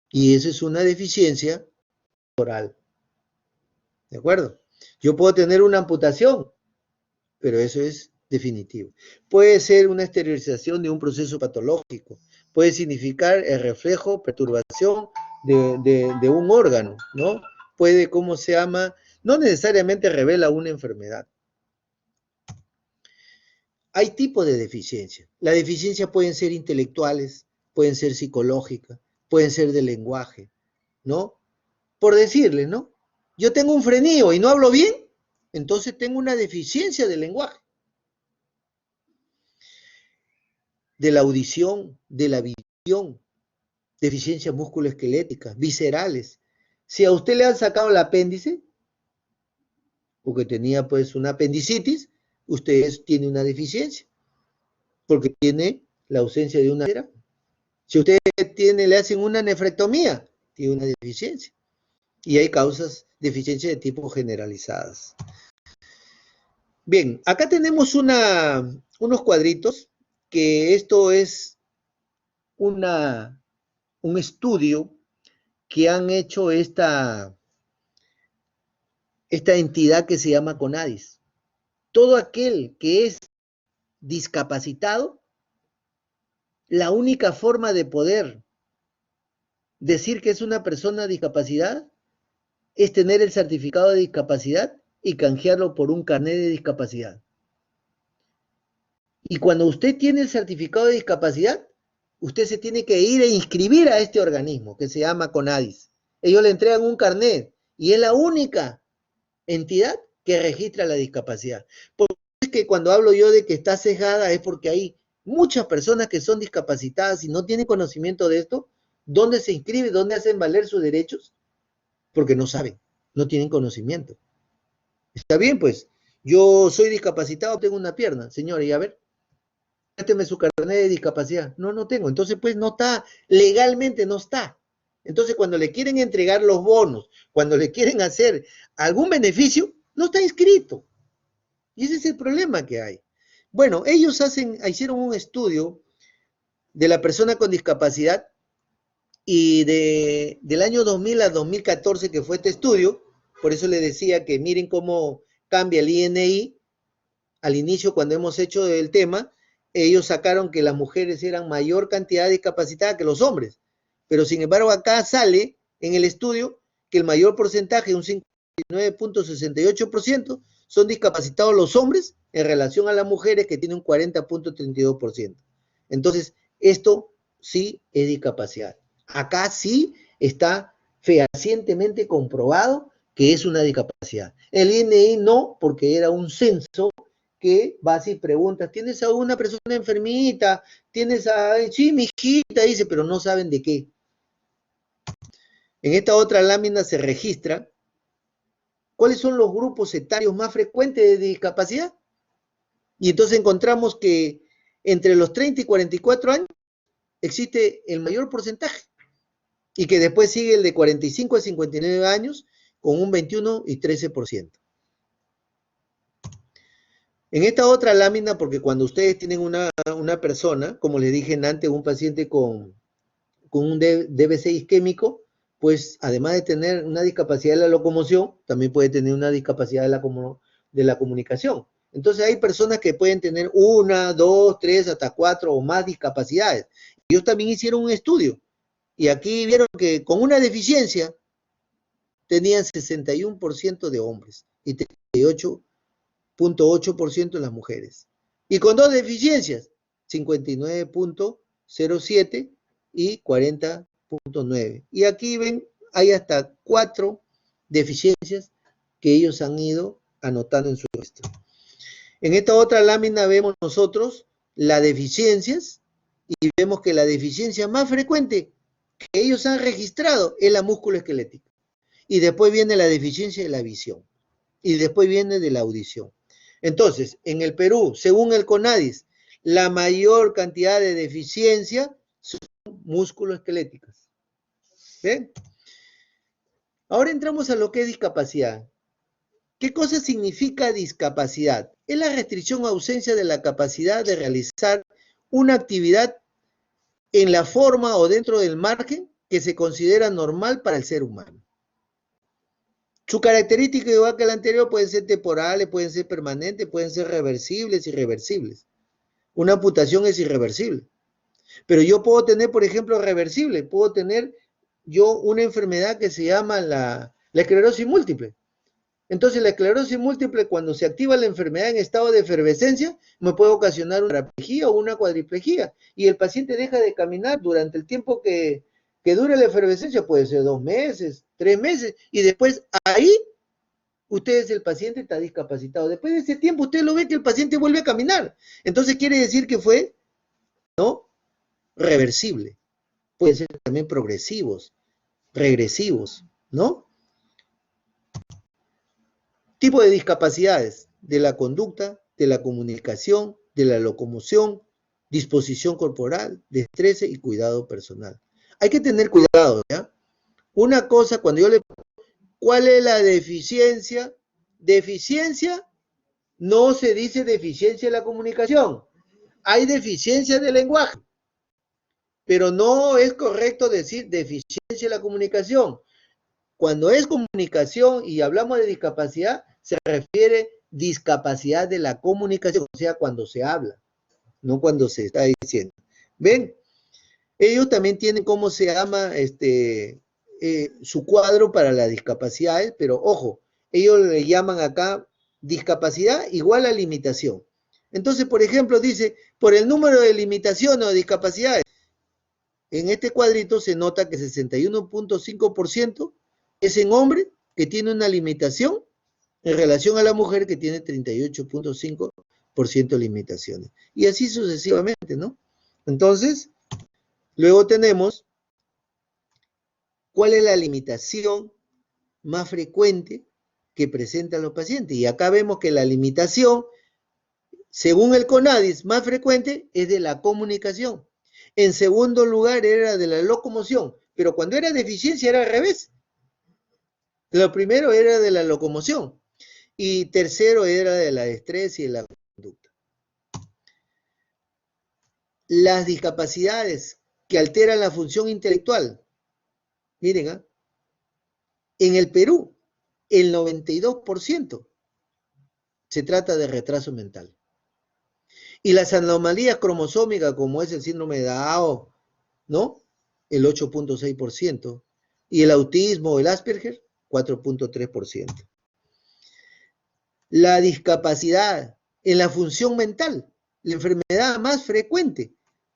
[SPEAKER 1] y eso es una deficiencia temporal. ¿De acuerdo? Yo puedo tener una amputación, pero eso es definitivo. Puede ser una exteriorización de un proceso patológico, puede significar el reflejo, perturbación de un órgano, ¿no? Puede, ¿cómo se llama? No necesariamente revela una enfermedad. Hay tipos de deficiencia. La deficiencia pueden ser intelectuales, pueden ser psicológicas, pueden ser de lenguaje, ¿no? Por decirle, ¿no? Yo tengo un frenillo y no hablo bien, entonces tengo una deficiencia de lenguaje. De la audición, de la visión, deficiencias musculoesqueléticas, viscerales. Si a usted le han sacado el apéndice, porque tenía pues una apendicitis, usted tiene una deficiencia, porque tiene la ausencia de una cera. Si usted le hacen una nefrectomía, tiene una deficiencia. Y hay causas, deficiencias de tipo generalizadas. Bien, acá tenemos unos cuadritos, que esto es un estudio que han hecho esta entidad que se llama CONADIS. Todo aquel que es discapacitado, la única forma de poder decir que es una persona discapacitada es tener el certificado de discapacidad y canjearlo por un carnet de discapacidad. Y cuando usted tiene el certificado de discapacidad, usted se tiene que ir a inscribir a este organismo que se llama CONADIS. Ellos le entregan un carnet y es la única entidad que registra la discapacidad. Por eso es que cuando hablo yo de que está sesgada es porque hay muchas personas que son discapacitadas y no tienen conocimiento de esto. ¿Dónde se inscriben? ¿Dónde hacen valer sus derechos? Porque no saben, no tienen conocimiento. Está bien, pues, yo soy discapacitado, tengo una pierna. Señora, y a ver, méteme su carnet de discapacidad. No, no tengo. Entonces, pues, no está, legalmente no está. Entonces, cuando le quieren entregar los bonos, cuando le quieren hacer algún beneficio, no está inscrito. Y ese es el problema que hay. Bueno, ellos hicieron un estudio de la persona con discapacidad y del año 2000 a 2014 que fue este estudio, por eso le decía que miren cómo cambia el INI. Al inicio, cuando hemos hecho el tema, ellos sacaron que las mujeres eran mayor cantidad discapacitadas que los hombres, pero sin embargo acá sale en el estudio que el mayor porcentaje, un 59.68%, son discapacitados los hombres en relación a las mujeres, que tienen un 40.32%. Entonces, esto sí es discapacidad. Acá sí está fehacientemente comprobado que es una discapacidad. El INI no, porque era un censo que vas y preguntas, ¿tienes a una persona enfermita? ¿Tienes a...? Sí, mi hijita, dice, pero no saben de qué. En esta otra lámina se registra cuáles son los grupos etarios más frecuentes de discapacidad. Y entonces encontramos que entre los 30 y 44 años existe el mayor porcentaje. Y que después sigue el de 45 a 59 años con un 21 y 13%. En esta otra lámina, porque cuando ustedes tienen una persona, como les dije antes, un paciente con un DBC isquémico, pues además de tener una discapacidad de la locomoción, también puede tener una discapacidad de la comunicación. Entonces hay personas que pueden tener una, dos, tres, hasta cuatro o más discapacidades. Ellos también hicieron un estudio y aquí vieron que con una deficiencia tenían 61% de hombres y 38.8% de las mujeres. Y con dos deficiencias, 59.07 y 40.9. Y aquí ven, hay hasta 4 deficiencias que ellos han ido anotando en su muestra. En esta otra lámina vemos nosotros las deficiencias y vemos que la deficiencia más frecuente que ellos han registrado es la musculoesquelética. Y después viene la deficiencia de la visión. Y después viene de la audición. Entonces, en el Perú, según el CONADIS, la mayor cantidad de deficiencia son musculoesqueléticas. ¿Ven? Ahora entramos a lo que es discapacidad. ¿Qué cosa significa discapacidad? Es la restricción o ausencia de la capacidad de realizar una actividad en la forma o dentro del margen que se considera normal para el ser humano. Su característica, igual que la anterior, pueden ser temporales, pueden ser permanentes, pueden ser reversibles, irreversibles. Una amputación es irreversible. Pero yo puedo tener, por ejemplo, reversible. Puedo tener yo una enfermedad que se llama la esclerosis múltiple. Entonces, la esclerosis múltiple, cuando se activa la enfermedad en estado de efervescencia, me puede ocasionar una tetraplegia o una cuadriplegia. Y el paciente deja de caminar durante el tiempo que dure la efervescencia, puede ser 2 meses, 3 meses, y después ahí el paciente está discapacitado. Después de ese tiempo, usted lo ve que el paciente vuelve a caminar. Entonces quiere decir que fue, ¿no?, reversible. Pueden ser también progresivos, regresivos, ¿no? Tipo de discapacidades: de la conducta, de la comunicación, de la locomoción, disposición corporal, destreza y cuidado personal. Hay que tener cuidado, ¿ya? Una cosa, cuando yo le... ¿Cuál es la deficiencia? Deficiencia no se dice deficiencia de la comunicación. Hay deficiencia de lenguaje, pero no es correcto decir deficiencia de la comunicación. Cuando es comunicación y hablamos de discapacidad, se refiere discapacidad de la comunicación, o sea, cuando se habla, no cuando se está diciendo. ¿Ven? Ellos también tienen, ¿cómo se llama? Su cuadro para las discapacidades, pero ojo, ellos le llaman acá discapacidad igual a limitación. Entonces, por ejemplo, dice, por el número de limitaciones o discapacidades, en este cuadrito se nota que 61.5% es en hombre que tiene una limitación en relación a la mujer que tiene 38.5% de limitaciones. Y así sucesivamente, ¿no? Entonces, luego tenemos cuál es la limitación más frecuente que presentan los pacientes. Y acá vemos que la limitación, según el CONADIS, más frecuente es de la comunicación. En segundo lugar era de la locomoción, pero cuando era deficiencia era al revés. Lo primero era de la locomoción y tercero era de la destreza y de la conducta. Las discapacidades que alteran la función intelectual. Miren, en el Perú, el 92% se trata de retraso mental. Y las anomalías cromosómicas, como es el síndrome de Down, ¿no? El 8.6%. Y el autismo, el Asperger, 4.3%. La discapacidad en la función mental, la enfermedad más frecuente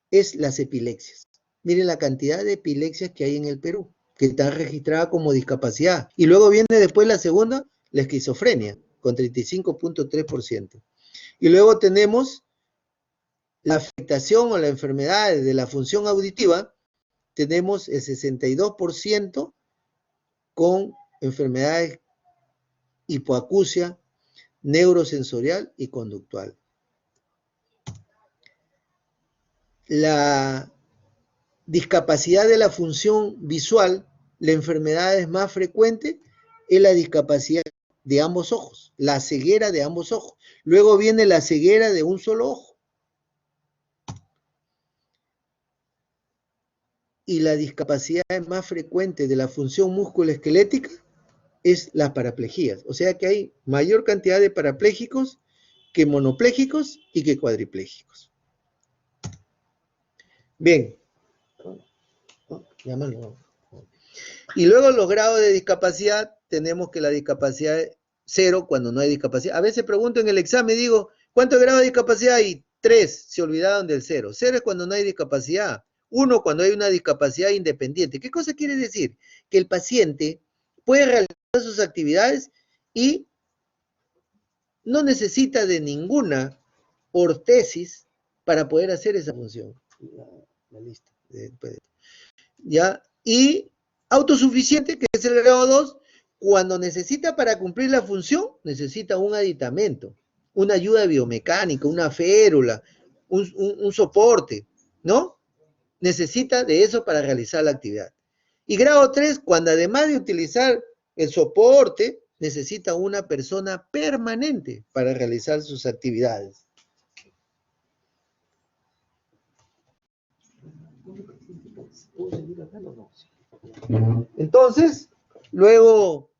[SPEAKER 1] es las epilepsias. Miren la cantidad de epilepsias que hay en el Perú, que está registrada como discapacidad. Y luego viene después la segunda, la esquizofrenia, con 35.3%. Y luego tenemos la afectación o la enfermedad de la función auditiva, tenemos el 62% con enfermedades hipoacusia, neurosensorial y conductual. La discapacidad de la función visual, la enfermedad más frecuente es la discapacidad de ambos ojos, la ceguera de ambos ojos. Luego viene la ceguera de un solo ojo. Y la discapacidad más frecuente de la función musculoesquelética es las paraplejías. O sea que hay mayor cantidad de parapléjicos que monopléjicos y que cuadripléjicos. Bien. Llámalo. Y luego los grados de discapacidad, tenemos que la discapacidad es 0 cuando no hay discapacidad. A veces pregunto en el examen, digo, ¿cuántos grados de discapacidad hay? 3, se olvidaron del 0. 0 es cuando no hay discapacidad. 1 cuando hay una discapacidad independiente. ¿Qué cosa quiere decir? Que el paciente puede realizar sus actividades y no necesita de ninguna ortesis para poder hacer esa función. La lista. ¿Ya? Y autosuficiente, que es el grado 2, cuando necesita para cumplir la función, necesita un aditamento, una ayuda biomecánica, una férula, un soporte, ¿no? Necesita de eso para realizar la actividad. Y grado 3, cuando además de utilizar el soporte, necesita una persona permanente para realizar sus actividades. Entonces, luego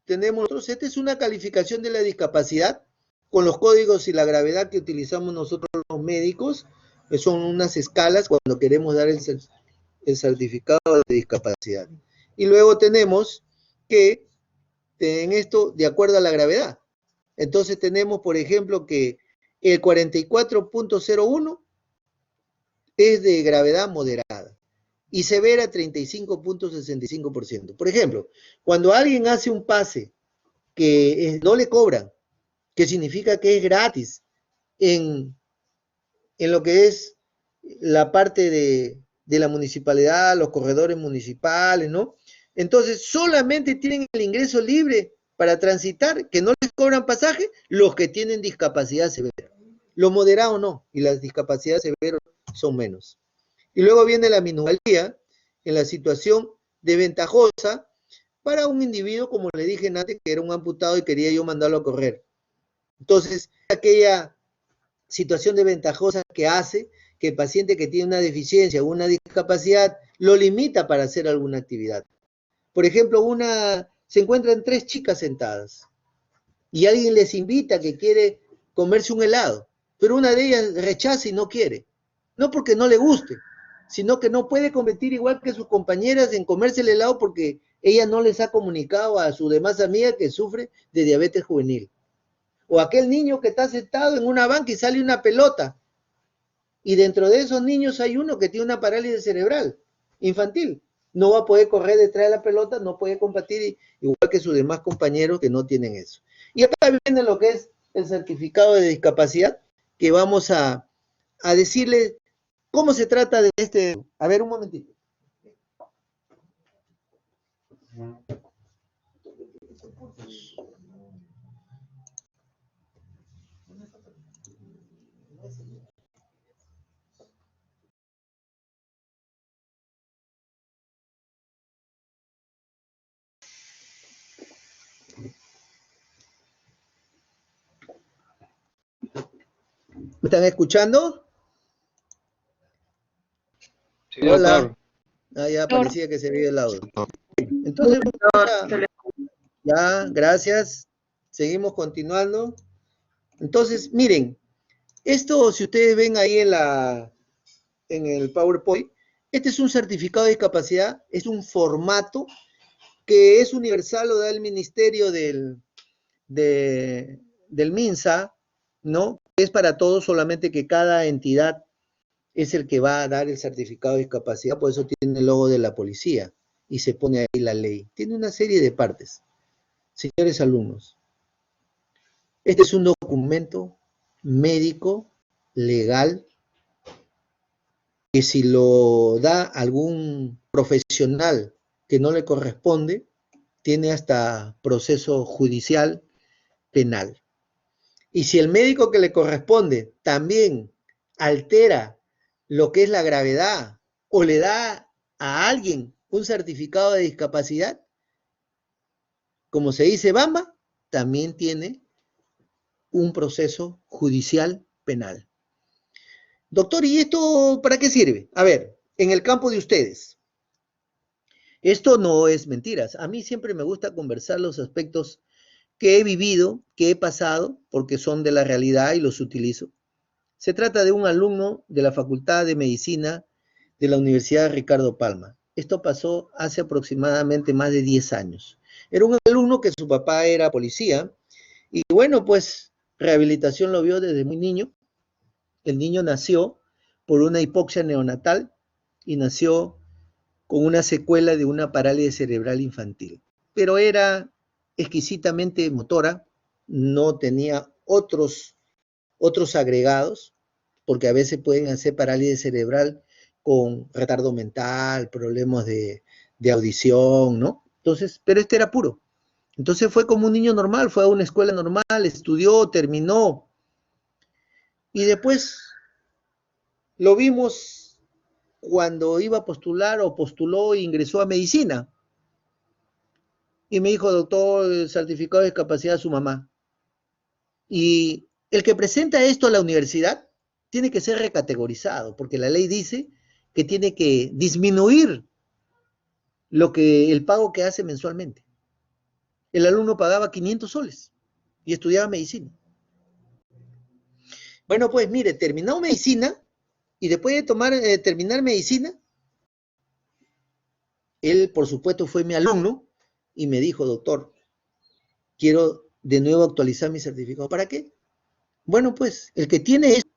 [SPEAKER 1] tenemos nosotros, esta es una calificación de la discapacidad con los códigos y la gravedad que utilizamos nosotros los médicos, que son unas escalas cuando queremos dar el certificado de discapacidad. Y luego tenemos que en esto, de acuerdo a la gravedad. Entonces tenemos, por ejemplo, que el 44.01 es de gravedad moderada y severa 35.65%. Por ejemplo, cuando alguien hace un pase que no le cobran, que significa que es gratis en lo que es la parte de la municipalidad, los corredores municipales, ¿no? Entonces, solamente tienen el ingreso libre para transitar, que no les cobran pasaje, los que tienen discapacidad severa. Lo moderado no, y las discapacidades severas son menos. Y luego viene la minusvalía en la situación desventajosa para un individuo, como le dije antes, que era un amputado y quería yo mandarlo a correr. Entonces, aquella situación desventajosa que hace que el paciente que tiene una deficiencia o una discapacidad lo limita para hacer alguna actividad. Por ejemplo, se encuentran 3 chicas sentadas y alguien les invita que quiere comerse un helado, pero una de ellas rechaza y no quiere. No porque no le guste, sino que no puede competir igual que sus compañeras en comerse el helado porque ella no les ha comunicado a su demás amiga que sufre de diabetes juvenil. O aquel niño que está sentado en una banca y sale una pelota. Y dentro de esos niños hay uno que tiene una parálisis cerebral infantil. No va a poder correr detrás de la pelota, no puede competir igual que sus demás compañeros que no tienen eso. Y acá viene lo que es el certificado de discapacidad, que vamos a decirle cómo se trata de este. A ver, un momentito. ¿Me están escuchando?
[SPEAKER 2] Sí,
[SPEAKER 1] Hola.
[SPEAKER 2] doctor.
[SPEAKER 1] Ah, ya parecía que se veía el audio. Entonces, ya, gracias. Seguimos continuando. Entonces, miren, esto, si ustedes ven ahí en el PowerPoint, este es un certificado de discapacidad, es un formato que es universal, lo da el Ministerio del MINSA, ¿no? Es para todos, solamente que cada entidad es el que va a dar el certificado de discapacidad, por eso tiene el logo de la policía y se pone ahí la ley. Tiene una serie de partes. Señores alumnos, este es un documento médico, legal, que si lo da algún profesional que no le corresponde, tiene hasta proceso judicial penal. Y si el médico que le corresponde también altera lo que es la gravedad o le da a alguien un certificado de discapacidad, como se dice Bamba, también tiene un proceso judicial penal. Doctor, ¿y esto para qué sirve? A ver, en el campo de ustedes, esto no es mentiras. A mí siempre me gusta conversar los aspectos que he vivido, que he pasado, porque son de la realidad y los utilizo. Se trata de un alumno de la Facultad de Medicina de la Universidad Ricardo Palma. Esto pasó hace aproximadamente más de 10 años. Era un alumno que su papá era policía y bueno, pues rehabilitación lo vio desde muy niño. El niño nació por una hipoxia neonatal y nació con una secuela de una parálisis cerebral infantil. Pero era exquisitamente motora, no tenía otros agregados, porque a veces pueden hacer parálisis cerebral con retardo mental, problemas de audición, ¿no? Entonces, pero este era puro. Entonces fue como un niño normal, fue a una escuela normal, estudió, terminó, y después lo vimos cuando iba a postular o postuló e ingresó a medicina. Y me dijo, doctor, el certificado de discapacidad a su mamá. Y el que presenta esto a la universidad tiene que ser recategorizado, porque la ley dice que tiene que disminuir el pago que hace mensualmente. El alumno pagaba 500 soles y estudiaba medicina. Bueno, pues mire, terminó medicina y después de terminar medicina, él por supuesto fue mi alumno y me dijo, doctor, quiero de nuevo actualizar mi certificado. ¿Para qué? Bueno, pues el que tiene eso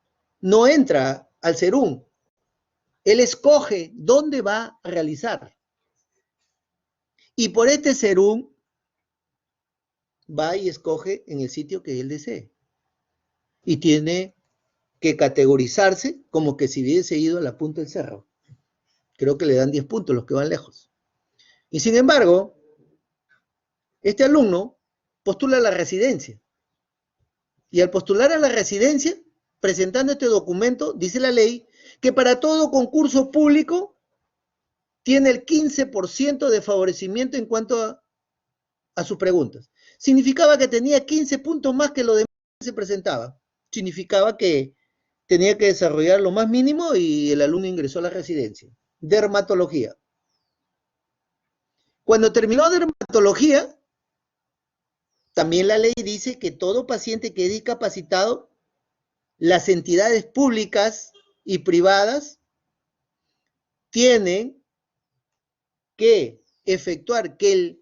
[SPEAKER 1] no entra al Serum. Él escoge dónde va a realizar. Y por este Serum va y escoge en el sitio que él desee. Y tiene que categorizarse como que si hubiese ido a la punta del cerro. Creo que le dan 10 puntos los que van lejos. Y sin embargo, este alumno postula a la residencia. Y al postular a la residencia, presentando este documento, dice la ley, que para todo concurso público tiene el 15% de favorecimiento en cuanto a sus preguntas. Significaba que tenía 15 puntos más que lo demás que se presentaba. Significaba que tenía que desarrollar lo más mínimo y el alumno ingresó a la residencia. Dermatología. Cuando terminó dermatología, también la ley dice que todo paciente que es discapacitado, las entidades públicas y privadas tienen que efectuar que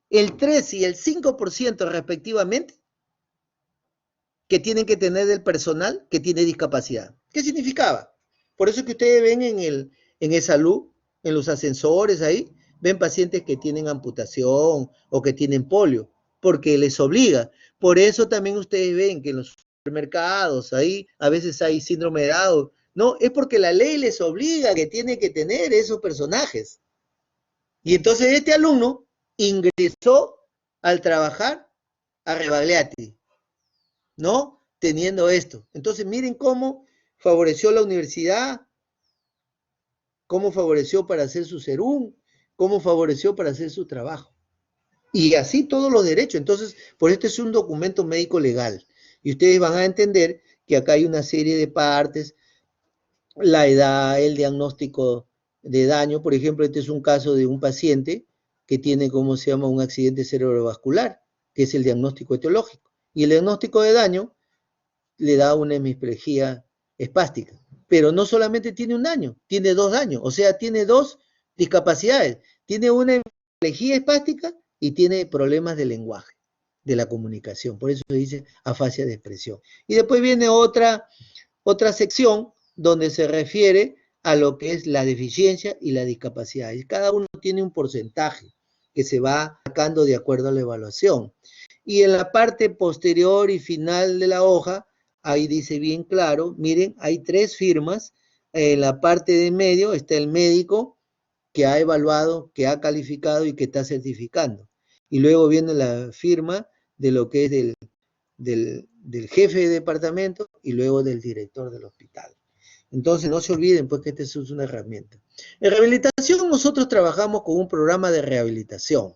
[SPEAKER 1] el 3 y el 5% respectivamente que tienen que tener del personal que tiene discapacidad. ¿Qué significaba? Por eso que ustedes ven en e-salud, en los ascensores ahí, ven pacientes que tienen amputación o que tienen polio, porque les obliga. Por eso también ustedes ven que en los supermercados ahí a veces hay síndrome de Down. No, es porque la ley les obliga que tienen que tener esos personajes. Y entonces este alumno ingresó al trabajar a Rebagliati, ¿no? Teniendo esto. Entonces miren cómo favoreció la universidad, cómo favoreció para hacer su serum, cómo favoreció para hacer su trabajo. Y así todos los derechos. Entonces, por esto es un documento médico legal. Y ustedes van a entender que acá hay una serie de partes, la edad, el diagnóstico de daño. Por ejemplo, este es un caso de un paciente que tiene, ¿cómo se llama?, un accidente cerebrovascular, que es el diagnóstico etiológico. Y el diagnóstico de daño le da una hemiplegia espástica. Pero no solamente tiene un daño, tiene 2 daños. O sea, tiene 2 discapacidades. Tiene una hemiplegia espástica y tiene problemas de lenguaje, de la comunicación. Por eso se dice afasia de expresión. Y después viene otra sección donde se refiere a lo que es la deficiencia y la discapacidad. Y cada uno tiene un porcentaje que se va sacando de acuerdo a la evaluación. Y en la parte posterior y final de la hoja, ahí dice bien claro, miren, hay 3 firmas. En la parte de medio está el médico que ha evaluado, que ha calificado y que está certificando. Y luego viene la firma de lo que es del jefe de departamento y luego del director del hospital. Entonces no se olviden pues que esta es una herramienta. En rehabilitación nosotros trabajamos con un programa de rehabilitación.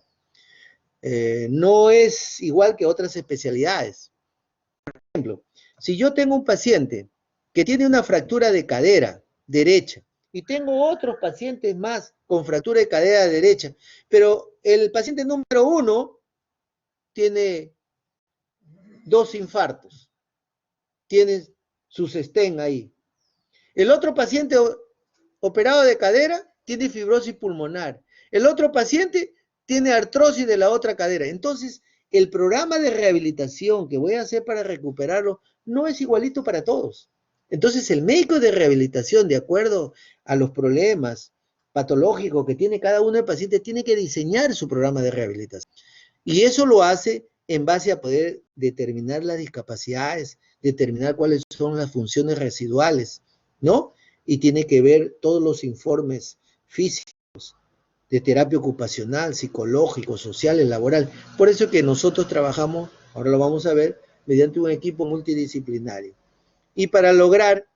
[SPEAKER 1] No es igual que otras especialidades. Por ejemplo, si yo tengo un paciente que tiene una fractura de cadera derecha y tengo otros pacientes más con fractura de cadera derecha, pero el paciente número 1 tiene 2 infartos, tiene su sostén ahí. El otro paciente operado de cadera tiene fibrosis pulmonar. El otro paciente tiene artrosis de la otra cadera. Entonces, el programa de rehabilitación que voy a hacer para recuperarlo no es igualito para todos. Entonces, el médico de rehabilitación, de acuerdo a los problemas patológicos que tiene cada uno de los pacientes, tiene que diseñar su programa de rehabilitación. Y eso lo hace en base a poder determinar las discapacidades, determinar cuáles son las funciones residuales, ¿no? Y tiene que ver todos los informes físicos de terapia ocupacional, psicológico, social y laboral. Por eso que nosotros trabajamos, ahora lo vamos a ver, mediante un equipo multidisciplinario. Y para lograr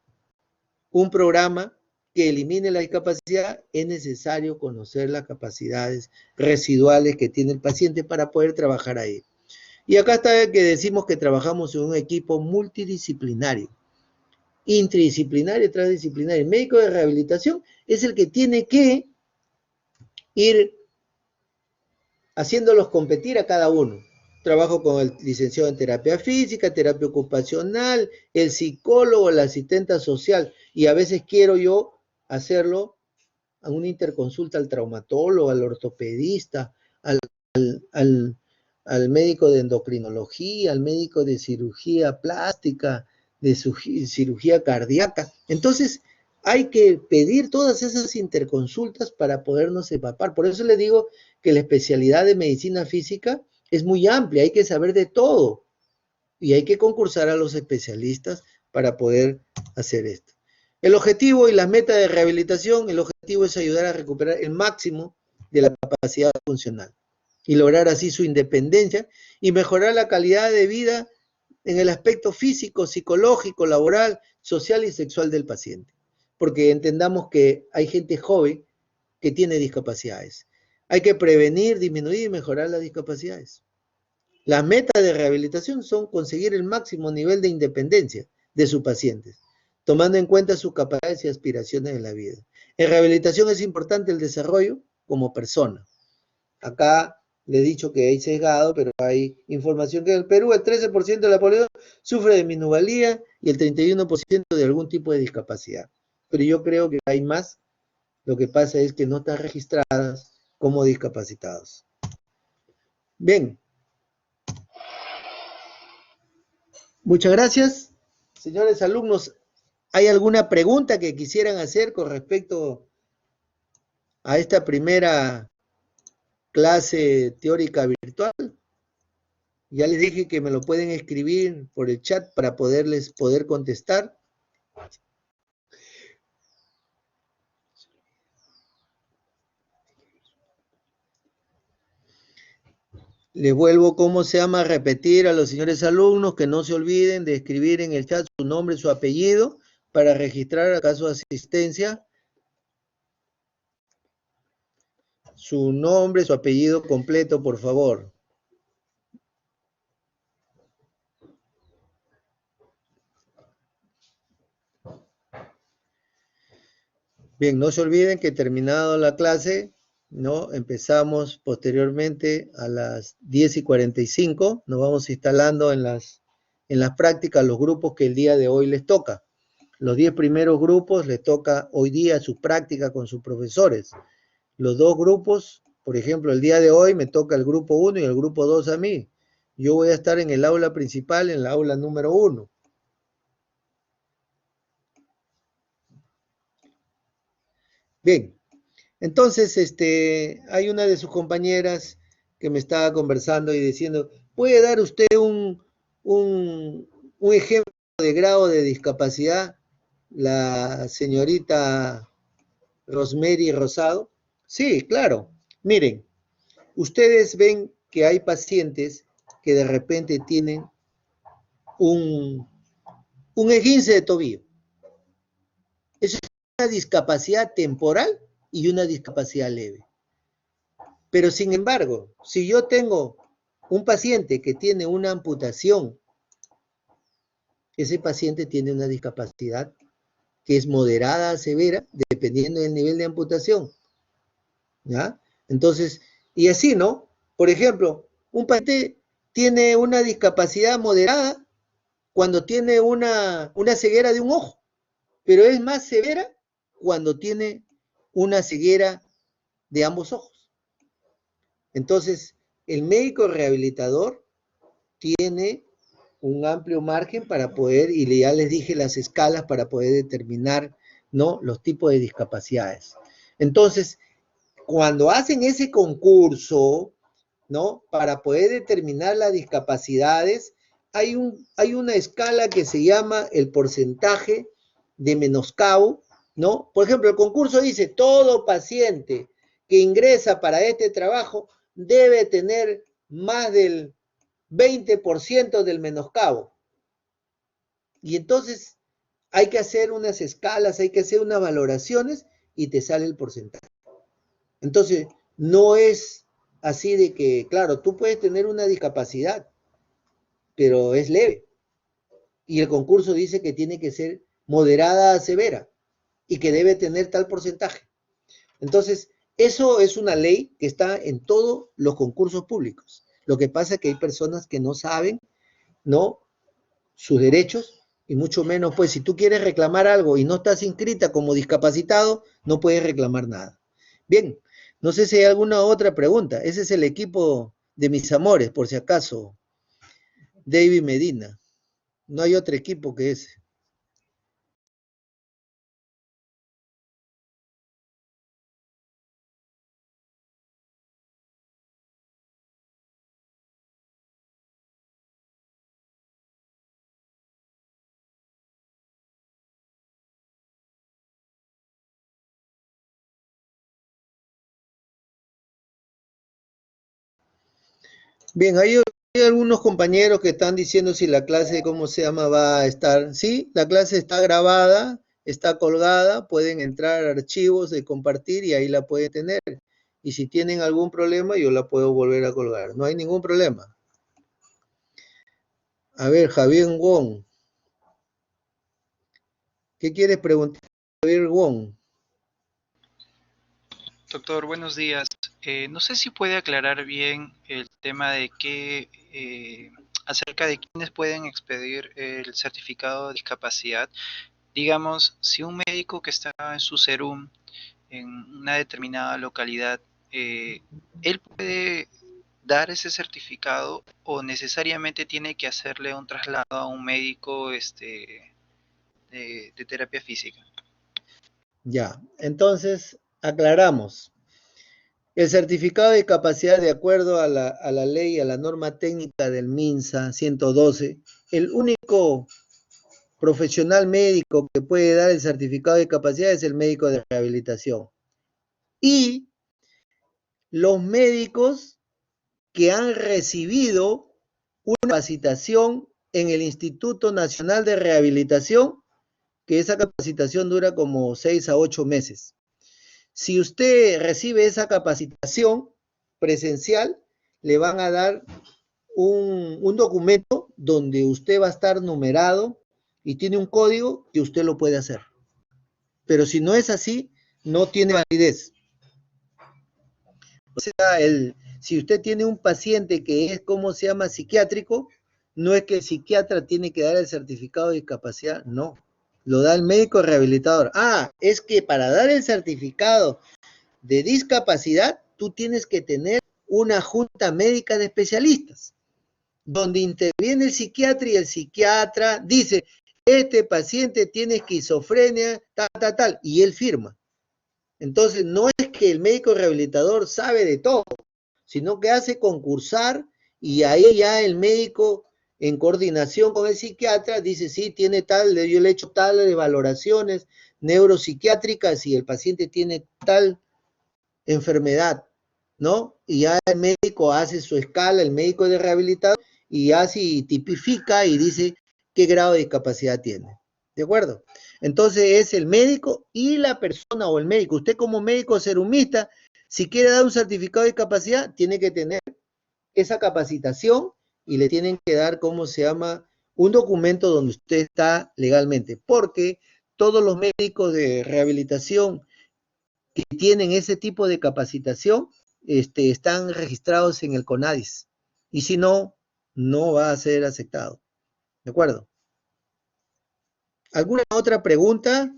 [SPEAKER 1] un programa que elimine la discapacidad, es necesario conocer las capacidades residuales que tiene el paciente para poder trabajar ahí. Y acá está que decimos que trabajamos en un equipo multidisciplinario, interdisciplinario, transdisciplinario. El médico de rehabilitación es el que tiene que ir haciéndolos competir a cada uno. Trabajo con el licenciado en terapia física, terapia ocupacional, el psicólogo, el asistente social, y a veces quiero yo hacerlo a una interconsulta al traumatólogo, al ortopedista, al médico de endocrinología, al médico de cirugía plástica, de cirugía cardíaca. Entonces, hay que pedir todas esas interconsultas para podernos empapar. Por eso les digo que la especialidad de medicina física es muy amplia, hay que saber de todo y hay que concursar a los especialistas para poder hacer esto. El objetivo y la meta de rehabilitación, el objetivo es ayudar a recuperar el máximo de la capacidad funcional y lograr así su independencia y mejorar la calidad de vida en el aspecto físico, psicológico, laboral, social y sexual del paciente, porque entendamos que hay gente joven que tiene discapacidades. Hay que prevenir, disminuir y mejorar las discapacidades. Las metas de rehabilitación son conseguir el máximo nivel de independencia de sus pacientes, tomando en cuenta sus capacidades y aspiraciones en la vida. En rehabilitación es importante el desarrollo como persona. Acá le he dicho que hay sesgado, pero hay información que en el Perú el 13% de la población sufre de minusvalía y el 31% de algún tipo de discapacidad. Pero yo creo que hay más. Lo que pasa es que no están registradas como discapacitados. Bien. Muchas gracias. Señores alumnos, ¿hay alguna pregunta que quisieran hacer con respecto a esta primera clase teórica virtual? Ya les dije que me lo pueden escribir por el chat para poder contestar. Les vuelvo, a repetir a los señores alumnos que no se olviden de escribir en el chat su nombre y su apellido para registrar acaso asistencia. Su nombre, su apellido completo, por favor. Bien, no se olviden que terminado la clase, ¿no? Empezamos posteriormente a las 10:45. Nos vamos instalando en las prácticas los grupos que el día de hoy les toca. Los 10 primeros grupos les toca hoy día su práctica con sus profesores. Los dos grupos, por ejemplo, el día de hoy me toca el grupo 1 y el grupo 2 a mí. Yo voy a estar en el aula principal, en la aula número 1. Bien, entonces hay una de sus compañeras que me estaba conversando y diciendo, ¿puede dar usted un ejemplo de grado de discapacidad? La señorita Rosemary Rosado. Sí, claro. Miren, ustedes ven que hay pacientes que de repente tienen un, un esguince de tobillo. Eso es una discapacidad temporal y una discapacidad leve. Pero sin embargo, si yo tengo un paciente que tiene una amputación, ese paciente tiene una discapacidad que es moderada a severa, dependiendo del nivel de amputación. ¿Ya? Entonces, y así, ¿no? Por ejemplo, un paciente tiene una discapacidad moderada cuando tiene una ceguera de un ojo, pero es más severa cuando tiene una ceguera de ambos ojos. Entonces, el médico rehabilitador tiene un amplio margen para poder, y ya les dije las escalas para poder determinar, ¿no?, los tipos de discapacidades. Entonces, cuando hacen ese concurso, ¿no?, para poder determinar las discapacidades, hay una escala que se llama el porcentaje de menoscabo, ¿no? Por ejemplo, el concurso dice, todo paciente que ingresa para este trabajo debe tener más del 20% del menoscabo. Y entonces hay que hacer unas escalas, hay que hacer unas valoraciones y te sale el porcentaje. Entonces, no es así de que, claro, tú puedes tener una discapacidad, pero es leve. Y el concurso dice que tiene que ser moderada a severa y que debe tener tal porcentaje. Entonces, eso es una ley que está en todos los concursos públicos. Lo que pasa es que hay personas que no saben, ¿no?, sus derechos, y mucho menos, pues, si tú quieres reclamar algo y no estás inscrita como discapacitado, no puedes reclamar nada. Bien, no sé si hay alguna otra pregunta. Ese es el equipo de mis amores, por si acaso, David Medina. No hay otro equipo que ese. Bien, hay Hay algunos compañeros que están diciendo si la clase, ¿cómo se llama?, va a estar. Sí, la clase está grabada, está colgada, pueden entrar a archivos de compartir y ahí la pueden tener. Y si tienen algún problema, yo la puedo volver a colgar. No hay ningún problema. A ver, Javier Wong. ¿Qué quieres preguntar, Javier Wong?
[SPEAKER 2] Doctor, buenos días. No sé si puede aclarar bien el tema de acerca de quiénes pueden expedir el certificado de discapacidad. Digamos, si un médico que está en su serum en una determinada localidad, ¿él puede dar ese certificado o necesariamente tiene que hacerle un traslado a un médico de terapia física?
[SPEAKER 1] Ya, entonces aclaramos. El certificado de capacidad, de acuerdo a la ley, a la norma técnica del MINSA 112, el único profesional médico que puede dar el certificado de capacidad es el médico de rehabilitación. Y los médicos que han recibido una capacitación en el Instituto Nacional de Rehabilitación, que esa capacitación dura como 6 a 8 meses. Si usted recibe esa capacitación presencial, le van a dar un documento donde usted va a estar numerado y tiene un código que usted lo puede hacer. Pero si no es así, no tiene validez. O sea, si usted tiene un paciente que es, ¿cómo se llama?, psiquiátrico, no es que el psiquiatra tiene que dar el certificado de discapacidad, no. Lo da el médico rehabilitador. Ah, es que para dar el certificado de discapacidad, tú tienes que tener una junta médica de especialistas, donde interviene el psiquiatra y el psiquiatra dice, este paciente tiene esquizofrenia, tal, y él firma. Entonces, no es que el médico rehabilitador sabe de todo, sino que hace concursar y ahí ya el médico, en coordinación con el psiquiatra, dice, sí, tiene tal, yo le he hecho tal de valoraciones neuropsiquiátricas y el paciente tiene tal enfermedad, ¿no? Y ya el médico hace su escala, el médico de rehabilitador, y hace y tipifica y dice qué grado de discapacidad tiene. ¿De acuerdo? Entonces es el médico y la persona o el médico. Usted como médico serumista, si quiere dar un certificado de discapacidad, tiene que tener esa capacitación y le tienen que dar, ¿cómo se llama?, un documento donde usted está legalmente. Porque todos los médicos de rehabilitación que tienen ese tipo de capacitación están registrados en el CONADIS. Y si no, no va a ser aceptado. ¿De acuerdo? ¿Alguna otra pregunta?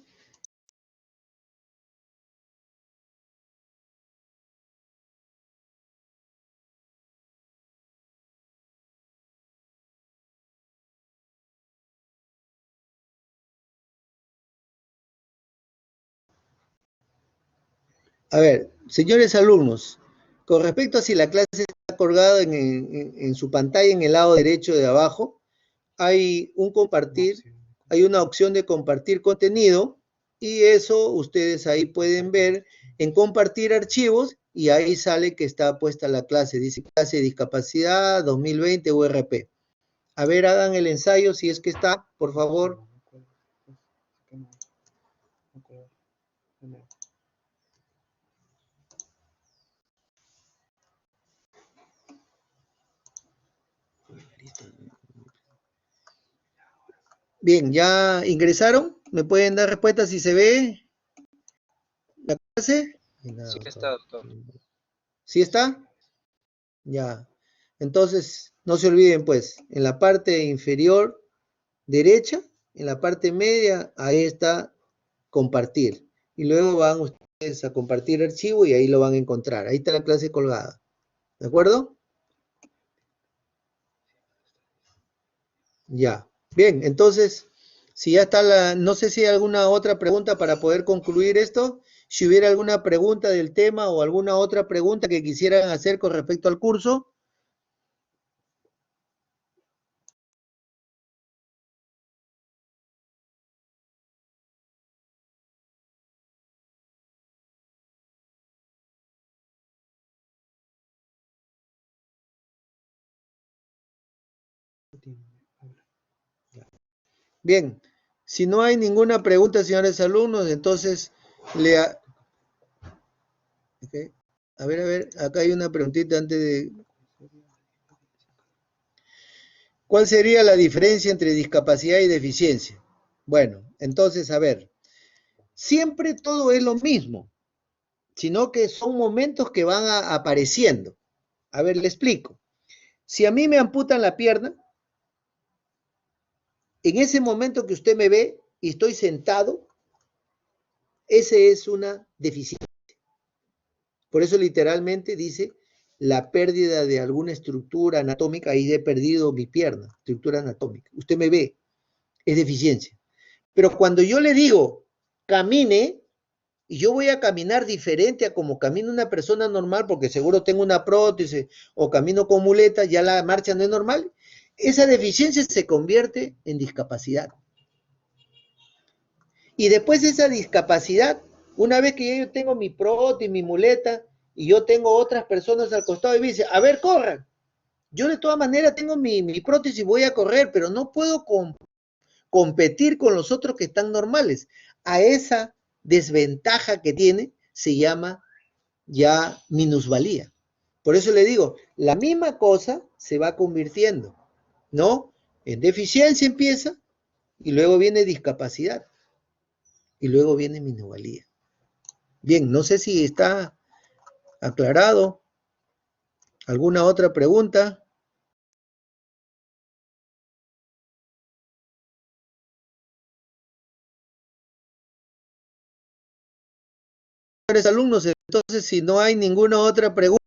[SPEAKER 1] A ver, señores alumnos, con respecto a si la clase está colgada en su pantalla en el lado derecho de abajo, hay un compartir, hay una opción de compartir contenido y eso ustedes ahí pueden ver en compartir archivos y ahí sale que está puesta la clase, dice clase de discapacidad 2020 URP. A ver, hagan el ensayo si es que está, por favor. Bien, ¿ya ingresaron? ¿Me pueden dar respuesta si se ve la clase?
[SPEAKER 2] Sí está, doctor.
[SPEAKER 1] ¿Sí está? Ya. Entonces, no se olviden, pues, en la parte inferior derecha, en la parte media, ahí está compartir. Y luego van ustedes a compartir archivo y ahí lo van a encontrar. Ahí está la clase colgada. ¿De acuerdo? Ya. Bien, entonces, si ya está no sé si hay alguna otra pregunta para poder concluir esto. Si hubiera alguna pregunta del tema o alguna otra pregunta que quisieran hacer con respecto al curso. Bien, si no hay ninguna pregunta, señores alumnos, entonces okay. A ver, acá hay una preguntita antes de... ¿Cuál sería la diferencia entre discapacidad y deficiencia? Bueno, entonces, a ver, siempre todo es lo mismo, sino que son momentos que van apareciendo. A ver, le explico. Si a mí me amputan la pierna, en ese momento que usted me ve y estoy sentado, ese es una deficiencia. Por eso literalmente dice la pérdida de alguna estructura anatómica, ahí he perdido mi pierna, estructura anatómica. Usted me ve, es deficiencia. Pero cuando yo le digo, camine, y yo voy a caminar diferente a como camina una persona normal, porque seguro tengo una prótesis o camino con muleta, ya la marcha no es normal, esa deficiencia se convierte en discapacidad. Y después esa discapacidad, una vez que yo tengo mi prótesis, mi muleta, y yo tengo otras personas al costado y me dice, a ver, corran. Yo de todas maneras tengo mi prótesis y voy a correr, pero no puedo competir con los otros que están normales. A esa desventaja que tiene se llama ya minusvalía. Por eso le digo, la misma cosa se va convirtiendo, ¿no? En deficiencia empieza y luego viene discapacidad y luego viene minusvalía. Bien, no sé si está aclarado. ¿Alguna otra pregunta? Alumnos, entonces si no hay ninguna otra pregunta,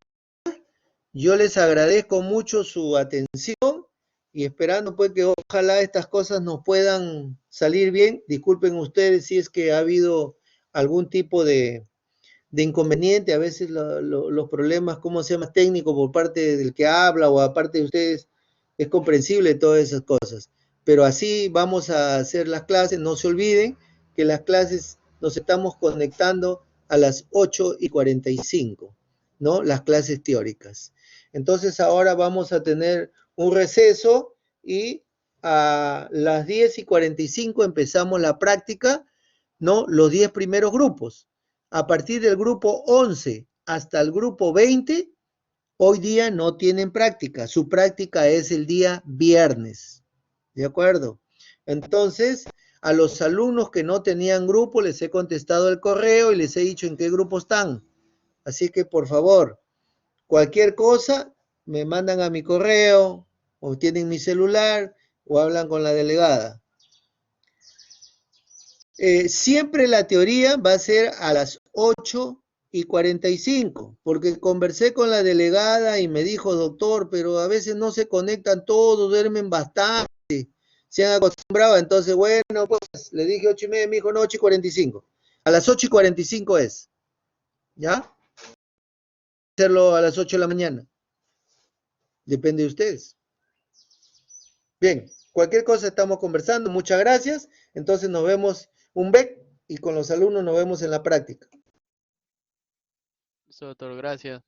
[SPEAKER 1] yo les agradezco mucho su atención y esperando pues que ojalá estas cosas nos puedan salir bien. Disculpen ustedes si es que ha habido algún tipo de inconveniente, a veces los problemas, ¿cómo se llama?, técnicos por parte del que habla o aparte de ustedes, es comprensible todas esas cosas. Pero así vamos a hacer las clases, no se olviden que las clases nos estamos conectando a las 8:45, ¿no? Las clases teóricas. Entonces ahora vamos a tener un receso y a las 10:45 empezamos la práctica, ¿no? Los 10 primeros grupos. A partir del grupo 11 hasta el grupo 20, hoy día no tienen práctica. Su práctica es el día viernes. ¿De acuerdo? Entonces, a los alumnos que no tenían grupo, les he contestado el correo y les he dicho en qué grupo están. Así que, por favor, cualquier cosa, me mandan a mi correo, o tienen mi celular, o hablan con la delegada. Siempre la teoría va a ser a las 8:45, porque conversé con la delegada y me dijo, doctor, pero a veces no se conectan todos, duermen bastante, se han acostumbrado, entonces bueno, pues le dije 8:30, me dijo no, 8:45. A las 8:45 es, ¿ya? Hacerlo a las 8 de la mañana, depende de ustedes. Bien, cualquier cosa estamos conversando, muchas gracias, entonces nos vemos un BEC y con los alumnos nos vemos en la práctica.
[SPEAKER 3] Listo, doctor, gracias.